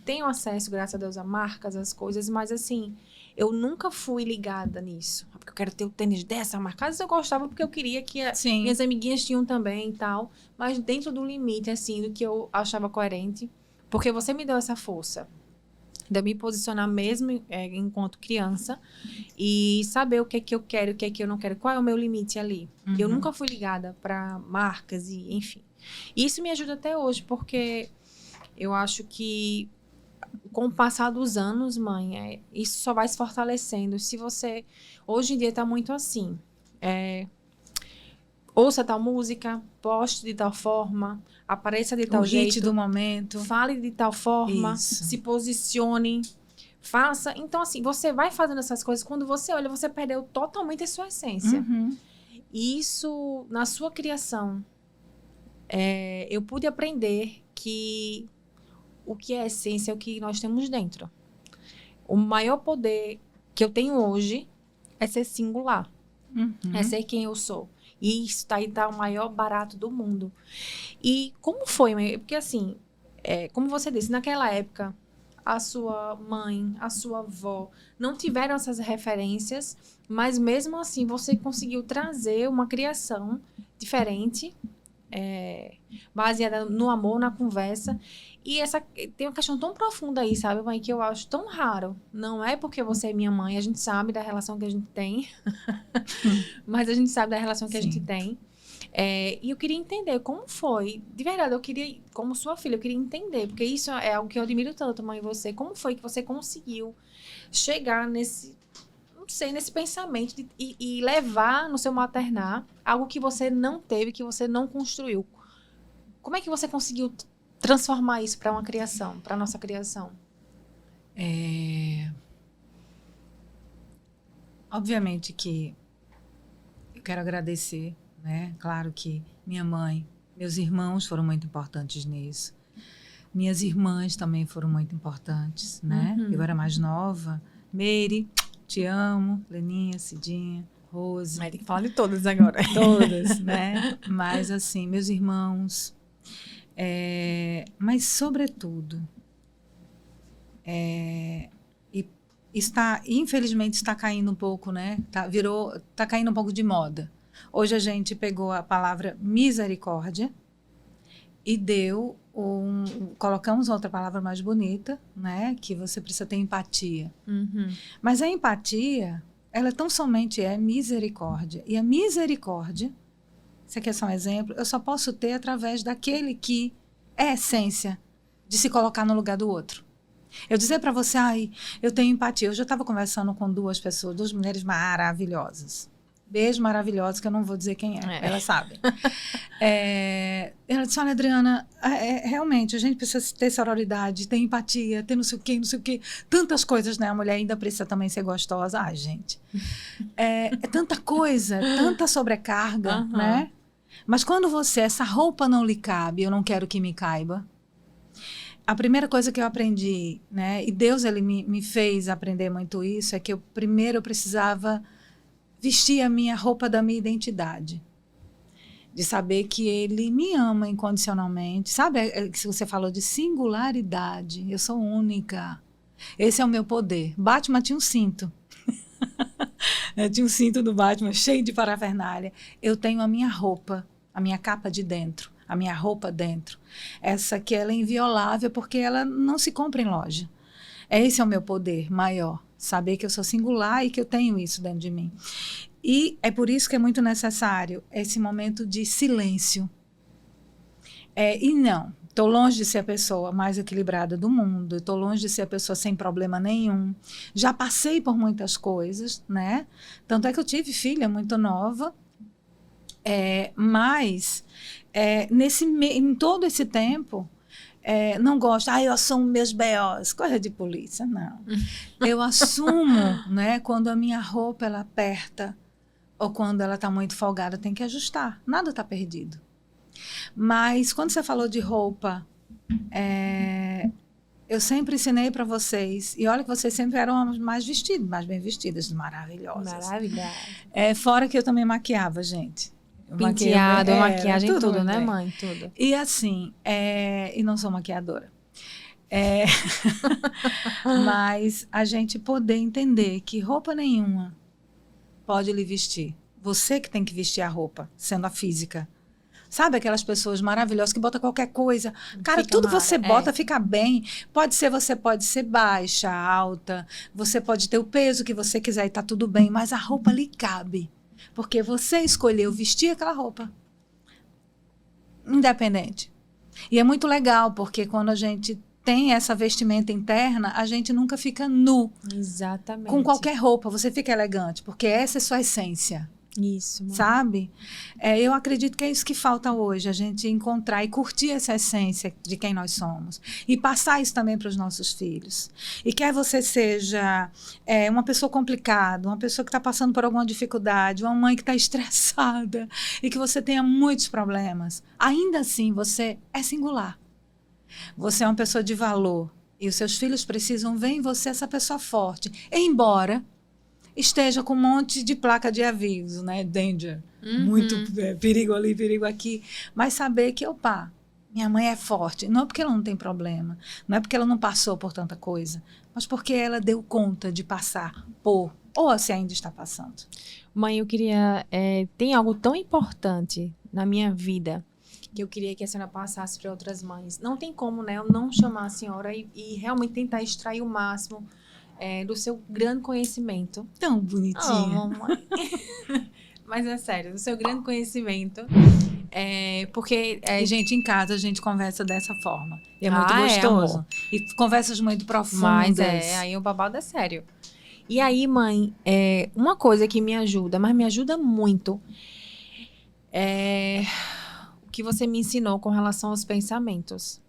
tenho acesso, graças a Deus, a marcas, as coisas, mas assim, eu nunca fui ligada nisso. Porque eu quero ter o tênis dessa marca. Às vezes eu gostava porque eu queria que minhas amiguinhas tinham também e tal. Mas dentro do limite, assim, do que eu achava coerente. Porque você me deu essa força de eu me posicionar mesmo enquanto criança e saber o que é que eu quero, o que é que eu não quero, qual é o meu limite ali. Eu nunca fui ligada para marcas e enfim. E isso me ajuda até hoje, porque eu acho que com o passar dos anos, mãe, isso só vai se fortalecendo. Se você... Hoje em dia está muito assim. Ouça tal música, poste de tal forma, apareça de tal jeito. O hit do momento. Fale de tal forma, Isso. Se posicione, faça. Então, assim, você vai fazendo essas coisas, quando você olha, você perdeu totalmente a sua essência. E isso, na sua criação, eu pude aprender que o que é essência é o que nós temos dentro. O maior poder que eu tenho hoje é ser singular. É ser quem eu sou. E isso tá o maior barato do mundo. E como foi? Porque assim, como você disse, naquela época, a sua mãe, a sua avó não tiveram essas referências, mas mesmo assim você conseguiu trazer uma criação diferente baseada no amor, na conversa. E tem uma questão tão profunda aí, sabe, mãe, que eu acho tão raro. Não é porque você é minha mãe, a gente sabe da relação que a gente tem, mas a gente sabe da relação que a gente tem. E eu queria entender como foi, de verdade, como sua filha, eu queria entender, porque isso é algo que eu admiro tanto, mãe, você. Como foi que você conseguiu chegar nesse pensamento e levar no seu maternar algo que você não teve, que você não construiu? Como é que você conseguiu transformar isso para uma criação, para nossa criação? Obviamente que eu quero agradecer, né? Claro que minha mãe, meus irmãos foram muito importantes nisso. Minhas irmãs também foram muito importantes, né? Eu era mais nova. Meire, te amo. Leninha, Cidinha, Rose. Mas tem que falar de todas agora. Todas, né? Mas assim, meus irmãos. Mas sobretudo, infelizmente está caindo um pouco, né? Tá caindo um pouco de moda. Hoje a gente pegou a palavra misericórdia e colocamos outra palavra mais bonita, né? Que você precisa ter empatia. Mas a empatia, ela tão somente é misericórdia. E a misericórdia, você quer só um exemplo? Eu só posso ter através daquele que é a essência de se colocar no lugar do outro. Eu dizer para você, eu tenho empatia. Eu já estava conversando com duas mulheres maravilhosas. Beijo maravilhosos, que eu não vou dizer quem é. Elas sabem. Ela disse, olha, Adriana, realmente, a gente precisa ter sororidade, ter empatia, ter não sei o quê. Tantas coisas, né? A mulher ainda precisa também ser gostosa. Ai, gente. É tanta coisa, tanta sobrecarga, né? Mas quando essa roupa não lhe cabe, eu não quero que me caiba. A primeira coisa que eu aprendi, né? E Deus, ele me fez aprender muito isso, é que eu precisava vestir a minha roupa da minha identidade. De saber que ele me ama incondicionalmente. Sabe, se você falou de singularidade, eu sou única. Esse é o meu poder. Batman tinha um cinto. Tinha um cinto do Batman cheio de parafernália. Eu tenho a minha roupa, a minha capa de dentro, a minha roupa dentro. Essa que ela é inviolável porque ela não se compra em loja. Esse é o meu poder maior. Saber que eu sou singular e que eu tenho isso dentro de mim. E é por isso que é muito necessário esse momento de silêncio. E não, estou longe de ser a pessoa mais equilibrada do mundo, estou longe de ser a pessoa sem problema nenhum. Já passei por muitas coisas, né? Tanto é que eu tive filha muito nova, mas em todo esse tempo, não gosto, eu assumo meus B.O.s, coisa de polícia, não. Eu assumo, né, quando a minha roupa ela aperta ou quando ela está muito folgada, tem que ajustar, nada está perdido. Mas quando você falou de roupa, eu sempre ensinei para vocês, e olha que vocês sempre eram as mais vestidas, mais bem vestidas, maravilhosas. Fora que eu também maquiava, gente. Penteado, maquiagem, tudo, né, mãe? Tudo. E assim, e não sou maquiadora. Mas a gente poder entender que roupa nenhuma pode lhe vestir. Você que tem que vestir a roupa, sendo a física. Sabe aquelas pessoas maravilhosas que botam qualquer coisa? Cara, fica tudo você bota, fica bem. Você pode ser baixa, alta, você pode ter o peso que você quiser e tá tudo bem, mas a roupa lhe cabe. Porque você escolheu vestir aquela roupa. Independente. E é muito legal, porque quando a gente tem essa vestimenta interna, a gente nunca fica nu. Exatamente. Com qualquer roupa, você fica elegante, porque essa é sua essência. Isso. Mãe. Sabe? Eu acredito que é isso que falta hoje, a gente encontrar e curtir essa essência de quem nós somos. E passar isso também para os nossos filhos. E quer você seja uma pessoa complicada, uma pessoa que está passando por alguma dificuldade, uma mãe que está estressada e que você tenha muitos problemas, ainda assim você é singular. Você é uma pessoa de valor. E os seus filhos precisam ver em você essa pessoa forte. Embora esteja com um monte de placa de aviso, né? Danger. Muito perigo ali, perigo aqui. Mas saber que, minha mãe é forte. Não é porque ela não tem problema. Não é porque ela não passou por tanta coisa. Mas porque ela deu conta de passar por. Ou se ainda está passando. Mãe, eu queria... tem algo tão importante na minha vida que eu queria que a senhora passasse para outras mães. Não tem como, né, eu não chamar a senhora e realmente tentar extrair o máximo do seu grande conhecimento. Tão bonitinha. Mamãe. Mas é sério, do seu grande conhecimento. Porque... Gente, em casa a gente conversa dessa forma. E é muito Ah, gostoso. amor. E conversas muito profundas. Mas aí o babado é sério. E aí, mãe, uma coisa que me ajuda, mas me ajuda muito, o que você me ensinou com relação aos pensamentos.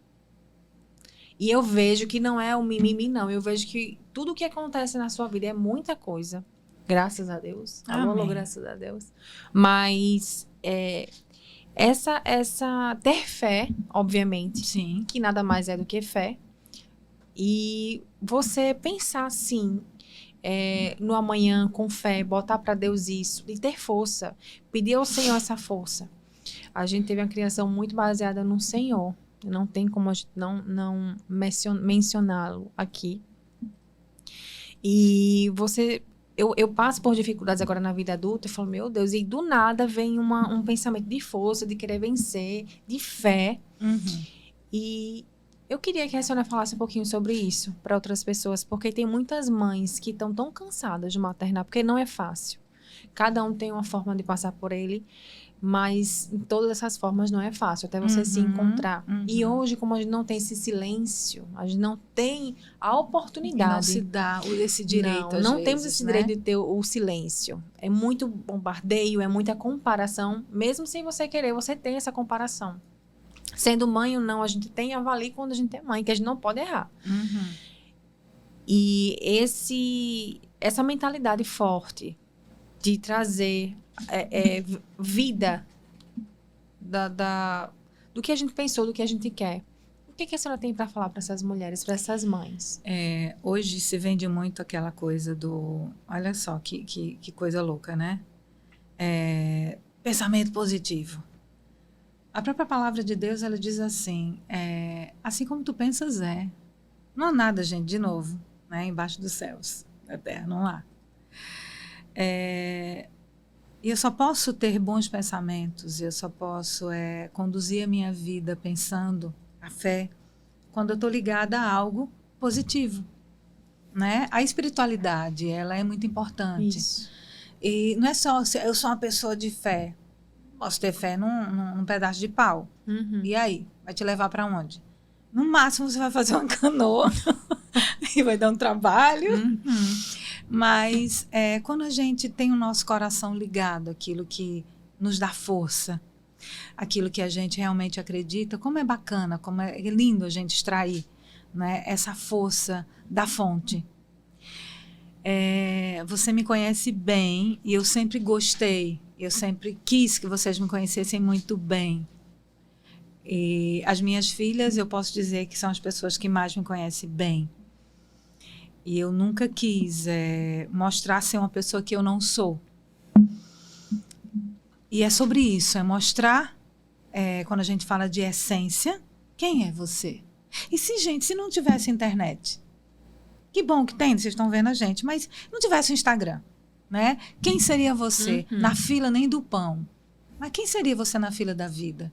E eu vejo que não é o mimimi, não. Eu vejo que tudo que acontece na sua vida é muita coisa. Graças a Deus. Amém. Graças a Deus. Mas ter fé, obviamente, Sim. que nada mais é do que fé. E você pensar assim, no amanhã com fé, botar para Deus isso, e ter força, pedir ao Senhor essa força. A gente teve uma criação muito baseada no Senhor. Não tem como a gente não mencioná-lo aqui. E eu passo por dificuldades agora na vida adulta e falo, meu Deus, e do nada vem um pensamento de força, de querer vencer, de fé. Uhum. E eu queria que a senhora falasse um pouquinho sobre isso para outras pessoas, porque tem muitas mães que estão tão cansadas de maternar, porque não é fácil. Cada um tem uma forma de passar por ele, mas em todas essas formas não é fácil, até você se encontrar. E hoje, como a gente não tem esse silêncio, a gente não tem a oportunidade. Não se dá esse direito, Não temos esse direito de ter o silêncio. É muito bombardeio, é muita comparação. Mesmo sem você querer, você tem essa comparação. Sendo mãe ou não, a gente tem avalie quando a gente é mãe, que a gente não pode errar. Uhum. E essa mentalidade forte de trazer vida do que a gente pensou, do que a gente quer. O que a senhora tem para falar para essas mulheres, para essas mães? Hoje se vende muito aquela coisa do... Olha só, que coisa louca, né? Pensamento positivo. A própria palavra de Deus, ela diz assim, assim como tu pensas Não há nada, gente, de novo, né? Embaixo dos céus, na terra, não há. E eu só posso ter bons pensamentos, eu só posso conduzir a minha vida pensando a fé quando eu estou ligada a algo positivo, né? A espiritualidade, ela é muito importante. Isso. E não é só, eu sou uma pessoa de fé, posso ter fé num pedaço de pau. Uhum. E aí? Vai te levar para onde? No máximo você vai fazer uma canoa e vai dar um trabalho. Uhum. Mas quando a gente tem o nosso coração ligado àquilo que nos dá força, aquilo que a gente realmente acredita, como é bacana, como é lindo a gente extrair, né, essa força da fonte. Você me conhece bem e eu sempre gostei, eu sempre quis que vocês me conhecessem muito bem. E as minhas filhas, eu posso dizer que são as pessoas que mais me conhecem bem. E eu nunca quis mostrar ser uma pessoa que eu não sou. E é sobre isso, é mostrar, quando a gente fala de essência, quem é você? E se não tivesse internet? Que bom que tem, vocês estão vendo a gente, mas não tivesse o Instagram, né? Quem seria você na fila nem do pão? Mas quem seria você na fila da vida?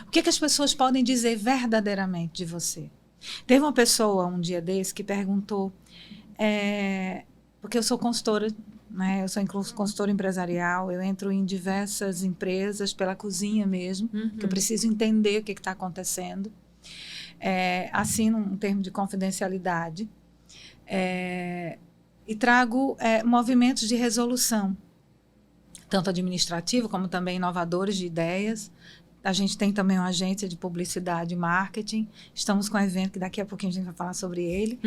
O que as pessoas podem dizer verdadeiramente de você? Teve uma pessoa, um dia desse, que perguntou, porque eu sou consultora, né? Eu sou consultora empresarial, eu entro em diversas empresas, pela cozinha mesmo, que eu preciso entender o que está acontecendo. Assino um termo de confidencialidade e trago movimentos de resolução, tanto administrativo como também inovadores de ideias. A gente tem também uma agência de publicidade e marketing. Estamos com um evento que daqui a pouquinho a gente vai falar sobre ele.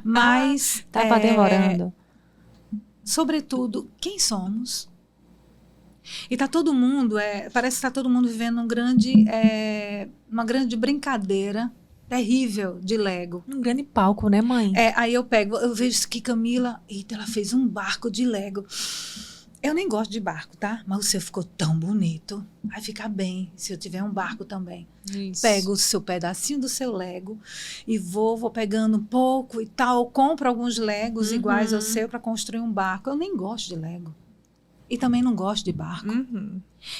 Mas... Tá demorando. Sobretudo, quem somos? E tá todo mundo... parece que está todo mundo vivendo uma grande brincadeira terrível de Lego. Um grande palco, né, mãe? Aí eu vejo que Camila... Eita, ela fez um barco de Lego. Eu nem gosto de barco, tá? Mas o seu ficou tão bonito. Vai ficar bem se eu tiver um barco também. Isso. Pego o seu pedacinho do seu Lego e vou pegando um pouco e tal. Compro alguns Legos iguais ao seu para construir um barco. Eu nem gosto de Lego. E também não gosto de barco.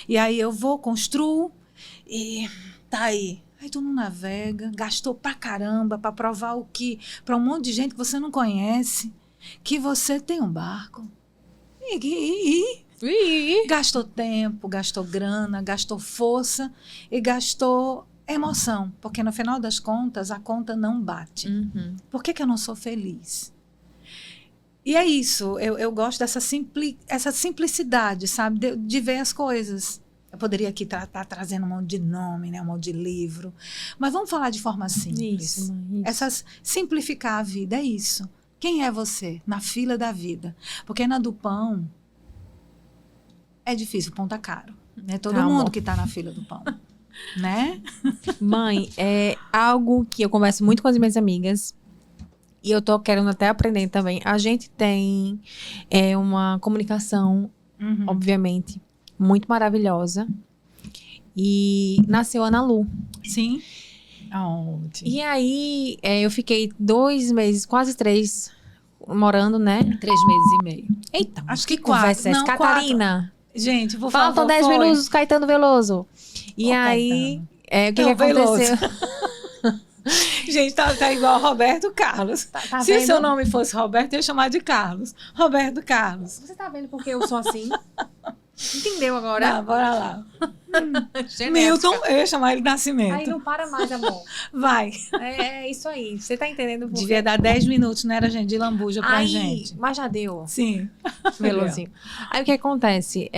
E aí eu construo e tá aí. Aí tu não navega, gastou pra caramba pra provar o que? Pra um monte de gente que você não conhece, que você tem um barco. Gastou tempo, gastou grana, gastou força e gastou emoção. Porque no final das contas, a conta não bate. Uhum. Por que eu não sou feliz? E é isso, eu gosto dessa essa simplicidade, sabe? De ver as coisas. Eu poderia aqui estar trazendo um monte de nome, né? Um monte de livro. Mas vamos falar de forma simples. Isso, mãe, isso. Simplificar a vida, é isso. Quem é você na fila da vida? Porque na do pão é difícil, o pão tá caro. Né? Todo Tá, mundo amor. que está na fila do pão. Né? Mãe, é algo que eu converso muito com as minhas amigas e eu tô querendo até aprender também. A gente tem uma comunicação, Uhum. obviamente, muito maravilhosa. E nasceu a Ana Lu. Sim. Aonde? E aí, eu fiquei 2 meses, quase 3, morando, né? 3 meses e meio. Eita, Acho que que 4. conversa é essa? Não, Catarina, Gente, vou faltam falar. 10 minutos, Caetano Veloso. E Ô, aí, Caetano. o que É o aconteceu? Gente, tá igual Roberto Carlos. Tá Se vendo? seu nome fosse Roberto, eu ia chamar de Carlos. Roberto Carlos. Você tá vendo porque eu sou assim? Entendeu agora? Tá, bora lá. Genética. Milton, eu ia chamar ele de Nascimento. Aí não para mais, amor. Vai. É isso aí. Você tá entendendo por quê? Devia dar 10 minutos, não era, gente? De lambuja pra Aí, gente. mas já deu. Sim. Velozinho. Aí o que acontece?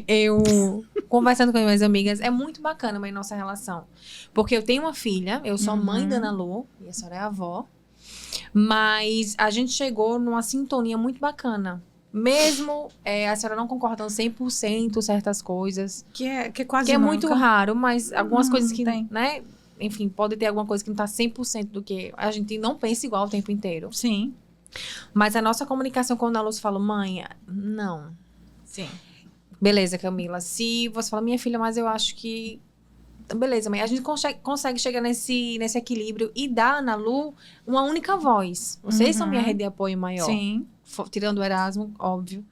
Eu conversando com as minhas amigas, é muito bacana a nossa relação. Porque eu tenho uma filha, eu sou mãe da Ana Lu, e a senhora é a avó. Mas a gente chegou numa sintonia muito bacana. Mesmo a senhora não concordando 100% certas coisas. Que é quase Que é nunca. muito raro, mas algumas coisas que, tem. né? Enfim, pode ter alguma coisa que não tá 100% do que a gente não pensa igual o tempo inteiro. Sim. Mas a nossa comunicação com a Ana Lúcia fala, mãe, não. Sim. Beleza, Camila. Se você fala, minha filha, mas eu acho que... Beleza, mãe. A gente consegue chegar nesse equilíbrio e dar a Ana Lu uma única voz. Vocês são minha rede de apoio maior. Sim. Tirando o Erasmo, óbvio.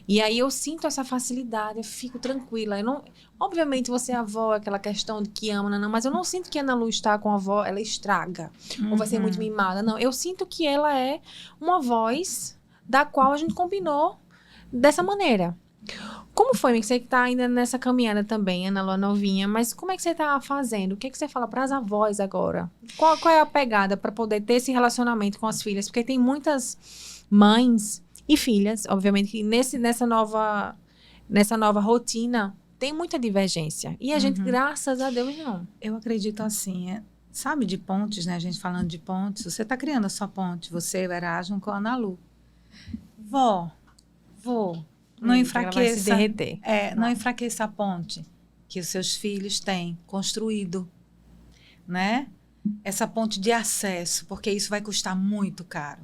E aí eu sinto essa facilidade, eu fico tranquila. Eu não, obviamente você é avó, aquela questão de que ama, não, mas eu não sinto que a Ana Lu está com a avó, ela estraga. Ou vai ser muito mimada. Não, eu sinto que ela é uma voz da qual a gente combinou dessa maneira. Como foi, amiga? Você que tá ainda nessa caminhada também, Ana Lu é novinha, mas como é que você tá fazendo? O que é que você fala para as avós agora? Qual é a pegada para poder ter esse relacionamento com as filhas? Porque tem muitas mães e filhas, obviamente, que nessa nova rotina tem muita divergência. E a gente, graças a Deus, não. Eu acredito assim, sabe, de pontes, né? A gente falando de pontes, você está criando a sua ponte, você, o Erasmo, com a Ana Lu. Vó, não enfraqueça. Ela vai se derreter. Não enfraqueça a ponte que os seus filhos têm construído, né? Essa ponte de acesso, porque isso vai custar muito caro.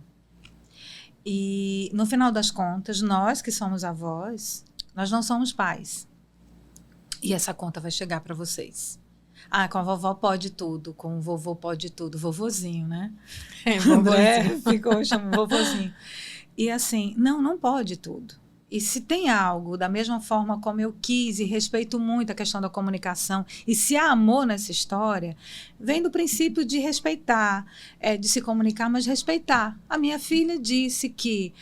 E, no final das contas, nós que somos avós, nós não somos pais. E essa conta vai chegar para vocês. Ah, com a vovó pode tudo, com o vovô pode tudo. Vovozinho, né? Vovozinho. Chama vovozinho. E assim, não pode tudo. E se tem algo, da mesma forma como eu quis e respeito muito a questão da comunicação, e se há amor nessa história, vem do princípio de respeitar, de se comunicar, mas respeitar. A minha filha disse que,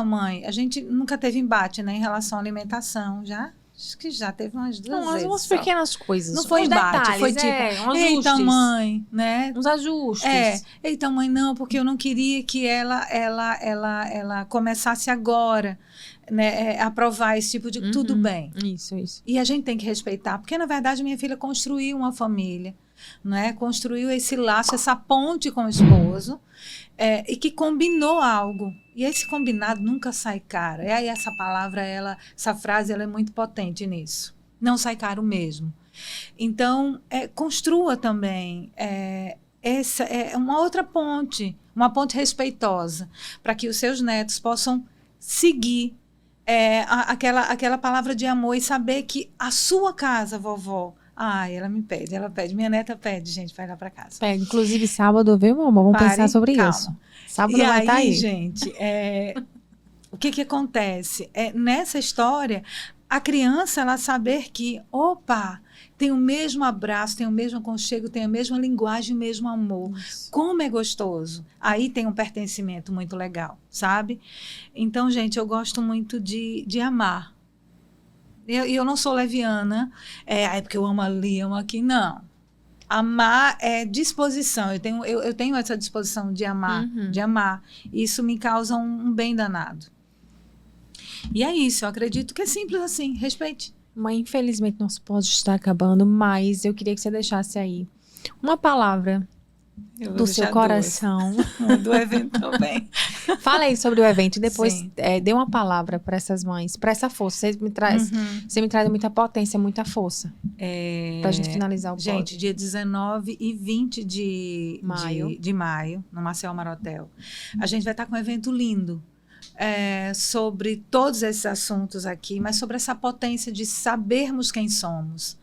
mãe, a gente nunca teve embate, né, em relação à alimentação, já? Acho que já teve umas 2 vezes. Umas pequenas coisas. Não foi uns embate, detalhes, foi tipo, uns eita, ajustes. mãe, né? Uns ajustes. Eita, mãe, não, porque eu não queria que ela começasse agora, né, a provar esse tipo de... Tudo bem. Isso. E a gente tem que respeitar, porque, na verdade, minha filha construiu uma família, né? Construiu esse laço, essa ponte com o esposo, e que combinou algo. E esse combinado nunca sai caro. E aí essa palavra, essa frase, ela é muito potente nisso. Não sai caro mesmo. Então, construa também essa uma outra ponte, uma ponte respeitosa, para que os seus netos possam seguir aquela palavra de amor e saber que a sua casa, vovó, ela pede. Minha neta pede, gente, vai lá para casa. Inclusive, sábado, viu, mamãe? Vamos pensar sobre calma. isso. Sábado vai estar aí. Gente, o que acontece? Nessa história, a criança, ela saber que, opa, tem o mesmo abraço, tem o mesmo aconchego, tem a mesma linguagem, o mesmo amor. Isso. Como é gostoso. Aí tem um pertencimento muito legal, sabe? Então, gente, eu gosto muito de amar. Eu não sou leviana, é porque eu amo ali, amo aqui, não. Amar é disposição. Eu tenho essa disposição de amar, de amar. Isso me causa um bem danado. E é isso, eu acredito que é simples assim, respeite. Mãe, infelizmente nosso pod está acabando, mas eu queria que você deixasse aí uma palavra do seu coração. Do evento também. Fala aí sobre o evento e depois Sim. dê uma palavra para essas mães, para essa força. Você me traz muita potência, muita força. Para a gente finalizar o pod. Gente, dia 19 e 20 de Maio. de maio, no Marcel Marotel, a gente vai estar com um evento lindo. Sobre todos esses assuntos aqui, mas sobre essa potência de sabermos quem somos.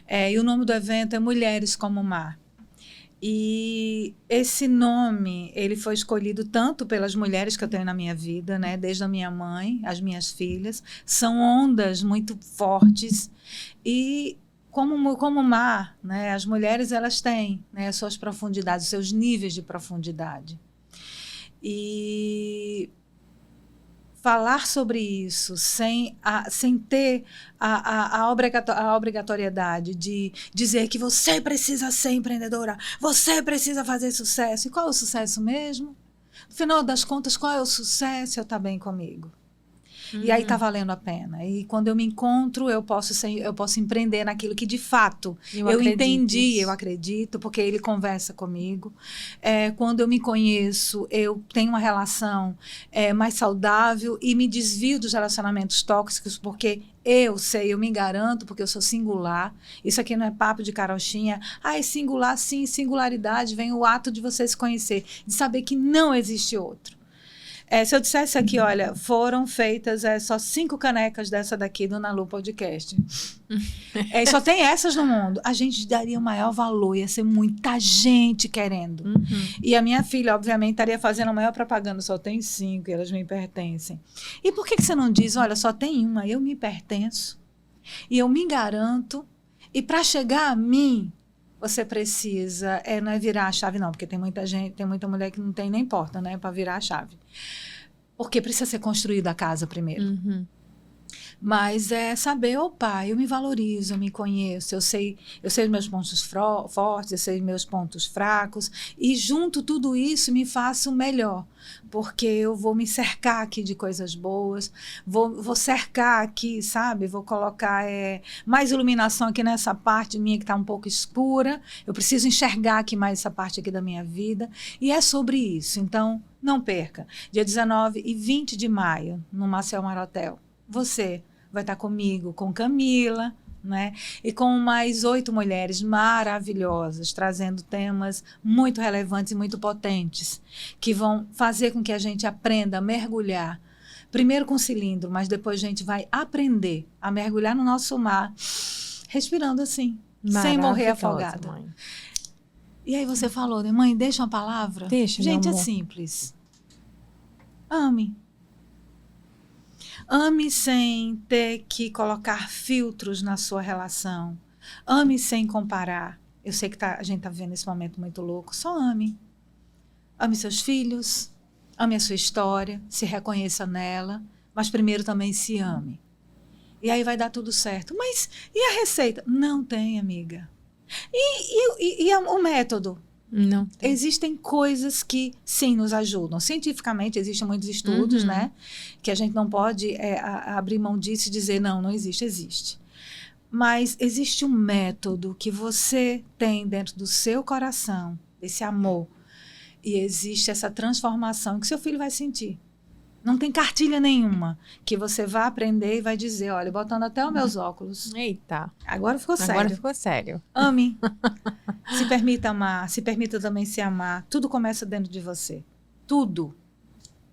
E o nome do evento é Mulheres como o Mar. E esse nome, ele foi escolhido tanto pelas mulheres que eu tenho na minha vida, né? Desde a minha mãe, as minhas filhas. São ondas muito fortes e como o mar, né? As mulheres, elas têm, né, as suas profundidades, os seus níveis de profundidade. E falar sobre isso sem ter a obrigatoriedade de dizer que você precisa ser empreendedora, você precisa fazer sucesso. E qual é o sucesso mesmo? No final das contas, qual é o sucesso? Eu estar bem comigo. E aí está valendo a pena. E quando eu me encontro, eu posso empreender naquilo que, de fato, eu entendi, eu acredito, porque ele conversa comigo. Quando eu me conheço, eu tenho uma relação mais saudável e me desvio dos relacionamentos tóxicos, porque eu sei, eu me garanto, porque eu sou singular. Isso aqui não é papo de carochinha. É singular, sim, singularidade vem o ato de você se conhecer, de saber que não existe outro. Se eu dissesse aqui, olha, foram feitas só 5 canecas dessa daqui do Nalu Podcast. Só tem essas no mundo. A gente daria o maior valor, ia ser muita gente querendo. E a minha filha, obviamente, estaria fazendo a maior propaganda. Só tem 5 e elas me pertencem. E por que você não diz, olha, só tem uma, eu me pertenço e eu me garanto, e para chegar a mim, você precisa, não é virar a chave não, porque tem muita mulher que não tem nem porta, né, para virar a chave. Porque precisa ser construída a casa primeiro. Mas saber, opa, eu me valorizo, eu me conheço, eu sei os meus pontos fortes, eu sei os meus pontos fracos, e junto tudo isso me faço melhor, porque eu vou me cercar aqui de coisas boas, vou cercar aqui, sabe, vou colocar mais iluminação aqui nessa parte minha que está um pouco escura, eu preciso enxergar aqui mais essa parte aqui da minha vida, e é sobre isso. Então, não perca, dia 19 e 20 de maio, no Marcel Marotel, você vai estar comigo, com Camila, né? E com mais 8 mulheres maravilhosas, trazendo temas muito relevantes e muito potentes, que vão fazer com que a gente aprenda a mergulhar, primeiro com cilindro, mas depois a gente vai aprender a mergulhar no nosso mar, respirando assim, sem morrer afogada. Mãe. E aí você falou, né, mãe, deixa uma palavra? Deixa, gente, é simples. Ame. Ame sem ter que colocar filtros na sua relação. Ame sem comparar. Eu sei que a gente está vivendo esse momento muito louco. Só ame. Ame seus filhos. Ame a sua história. Se reconheça nela. Mas primeiro também se ame. E aí vai dar tudo certo. Mas e a receita? Não tem, amiga. E o método? Não tem. Existem coisas que, sim, nos ajudam. Cientificamente, existem muitos estudos, né? Que a gente não pode abrir mão disso e dizer, não existe. Existe. Mas existe um método que você tem dentro do seu coração, esse amor, e existe essa transformação que seu filho vai sentir. Não tem cartilha nenhuma que você vai aprender e vai dizer, olha, botando até os meus óculos. Eita. Agora ficou sério. Agora ficou sério. Ame. Se permita amar, se permita também se amar. Tudo começa dentro de você. Tudo.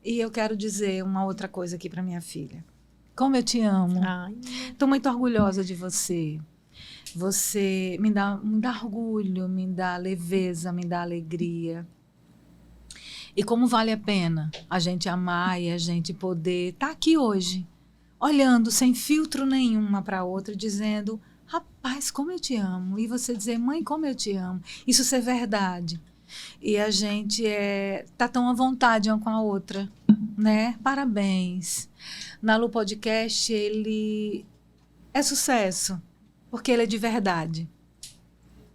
E eu quero dizer uma outra coisa aqui para minha filha. Como eu te amo. Estou muito orgulhosa de você. Você me dá orgulho, me dá leveza, me dá alegria. E como vale a pena a gente amar e a gente poder estar aqui hoje. olhando sem filtro nenhum uma para a outra, dizendo: rapaz, como eu te amo. E você dizer: mãe, como eu te amo. Isso ser verdade. E a gente tá tão à vontade uma com a outra, né? Parabéns. Na Lu Podcast, ele é sucesso, porque ele é de verdade.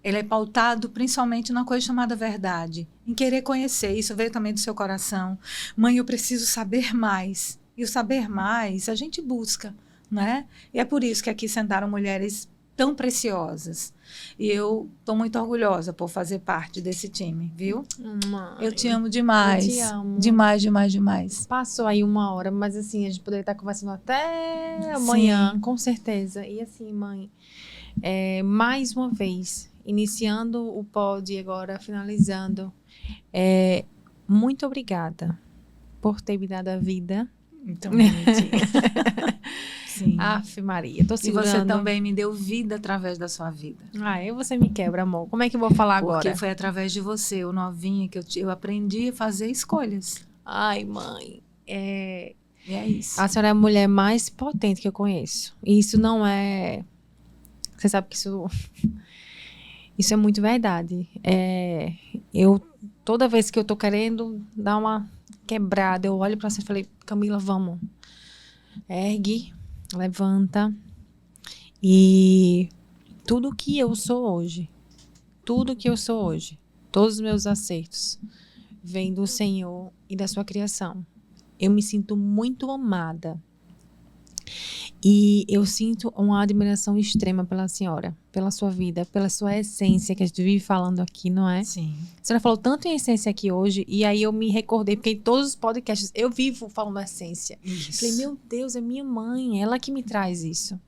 Ele é pautado principalmente na coisa chamada verdade, em querer conhecer. Isso veio também do seu coração. Mãe, eu preciso saber mais. E o saber mais a gente busca, né? E é por isso que aqui sentaram mulheres tão preciosas. E eu estou muito orgulhosa por fazer parte desse time, viu? Mãe, Eu te amo demais. eu te amo. Demais, demais, demais. Passou aí 1 hora, mas assim, a gente poderia estar conversando até amanhã, Sim. com certeza. E assim, mãe, mais uma vez, iniciando o pod e agora finalizando, muito obrigada por ter me dado a vida. Então, bonitinha. Sim. Aff, Maria, tô E segurando. você também me deu vida através da sua vida. Aí você me quebra, amor. Como é que eu vou falar agora? Porque foi através de você, o novinha, que eu aprendi a fazer escolhas. Ai, mãe, E é isso. a senhora é a mulher mais potente que eu conheço. E isso não é... Você sabe que isso é muito verdade. Toda vez que eu tô querendo dar uma quebrada, eu olho pra você e falei: Camila, vamos. Ergue, levanta. E tudo que eu sou hoje, todos os meus acertos, vem do Senhor e da sua criação. Eu me sinto muito amada. E eu sinto uma admiração extrema pela senhora, pela sua vida, pela sua essência, que a gente vive falando aqui, não é? Sim. A senhora falou tanto em essência aqui hoje, e aí eu me recordei, porque em todos os podcasts eu vivo falando essência. Isso. Falei: meu Deus, é minha mãe, ela que me traz isso.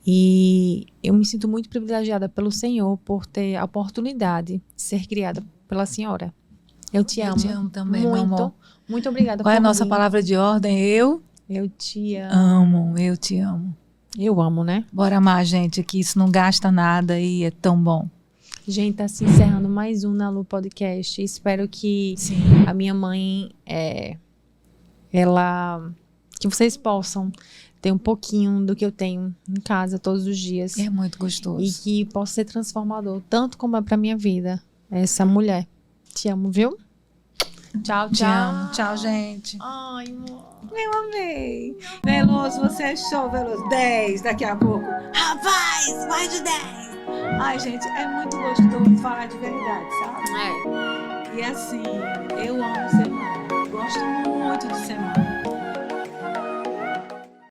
E eu me sinto muito privilegiada pelo Senhor por ter a oportunidade de ser criada pela senhora. Eu te amo. Eu te amo também, muito, meu amor. muito obrigada. Qual é a por nossa vir. palavra de ordem? Eu te amo. amo, eu te amo. Eu amo, né? Bora amar, gente, que isso não gasta nada e é tão bom. Gente, tá se encerrando mais um na Lu Podcast. Espero que Sim. a minha mãe, que vocês possam ter um pouquinho do que eu tenho em casa todos os dias. É muito gostoso. E que possa ser transformador, tanto como é pra minha vida, essa mulher. Te amo, viu? Tchau, tchau. Te amo. Tchau, gente. Ai, amor. Eu amei. Veloso, você é show, Veloso. 10 daqui a pouco. Rapaz, mais de 10. Ai, gente, é muito gostoso falar de verdade, sabe? E assim, eu amo ser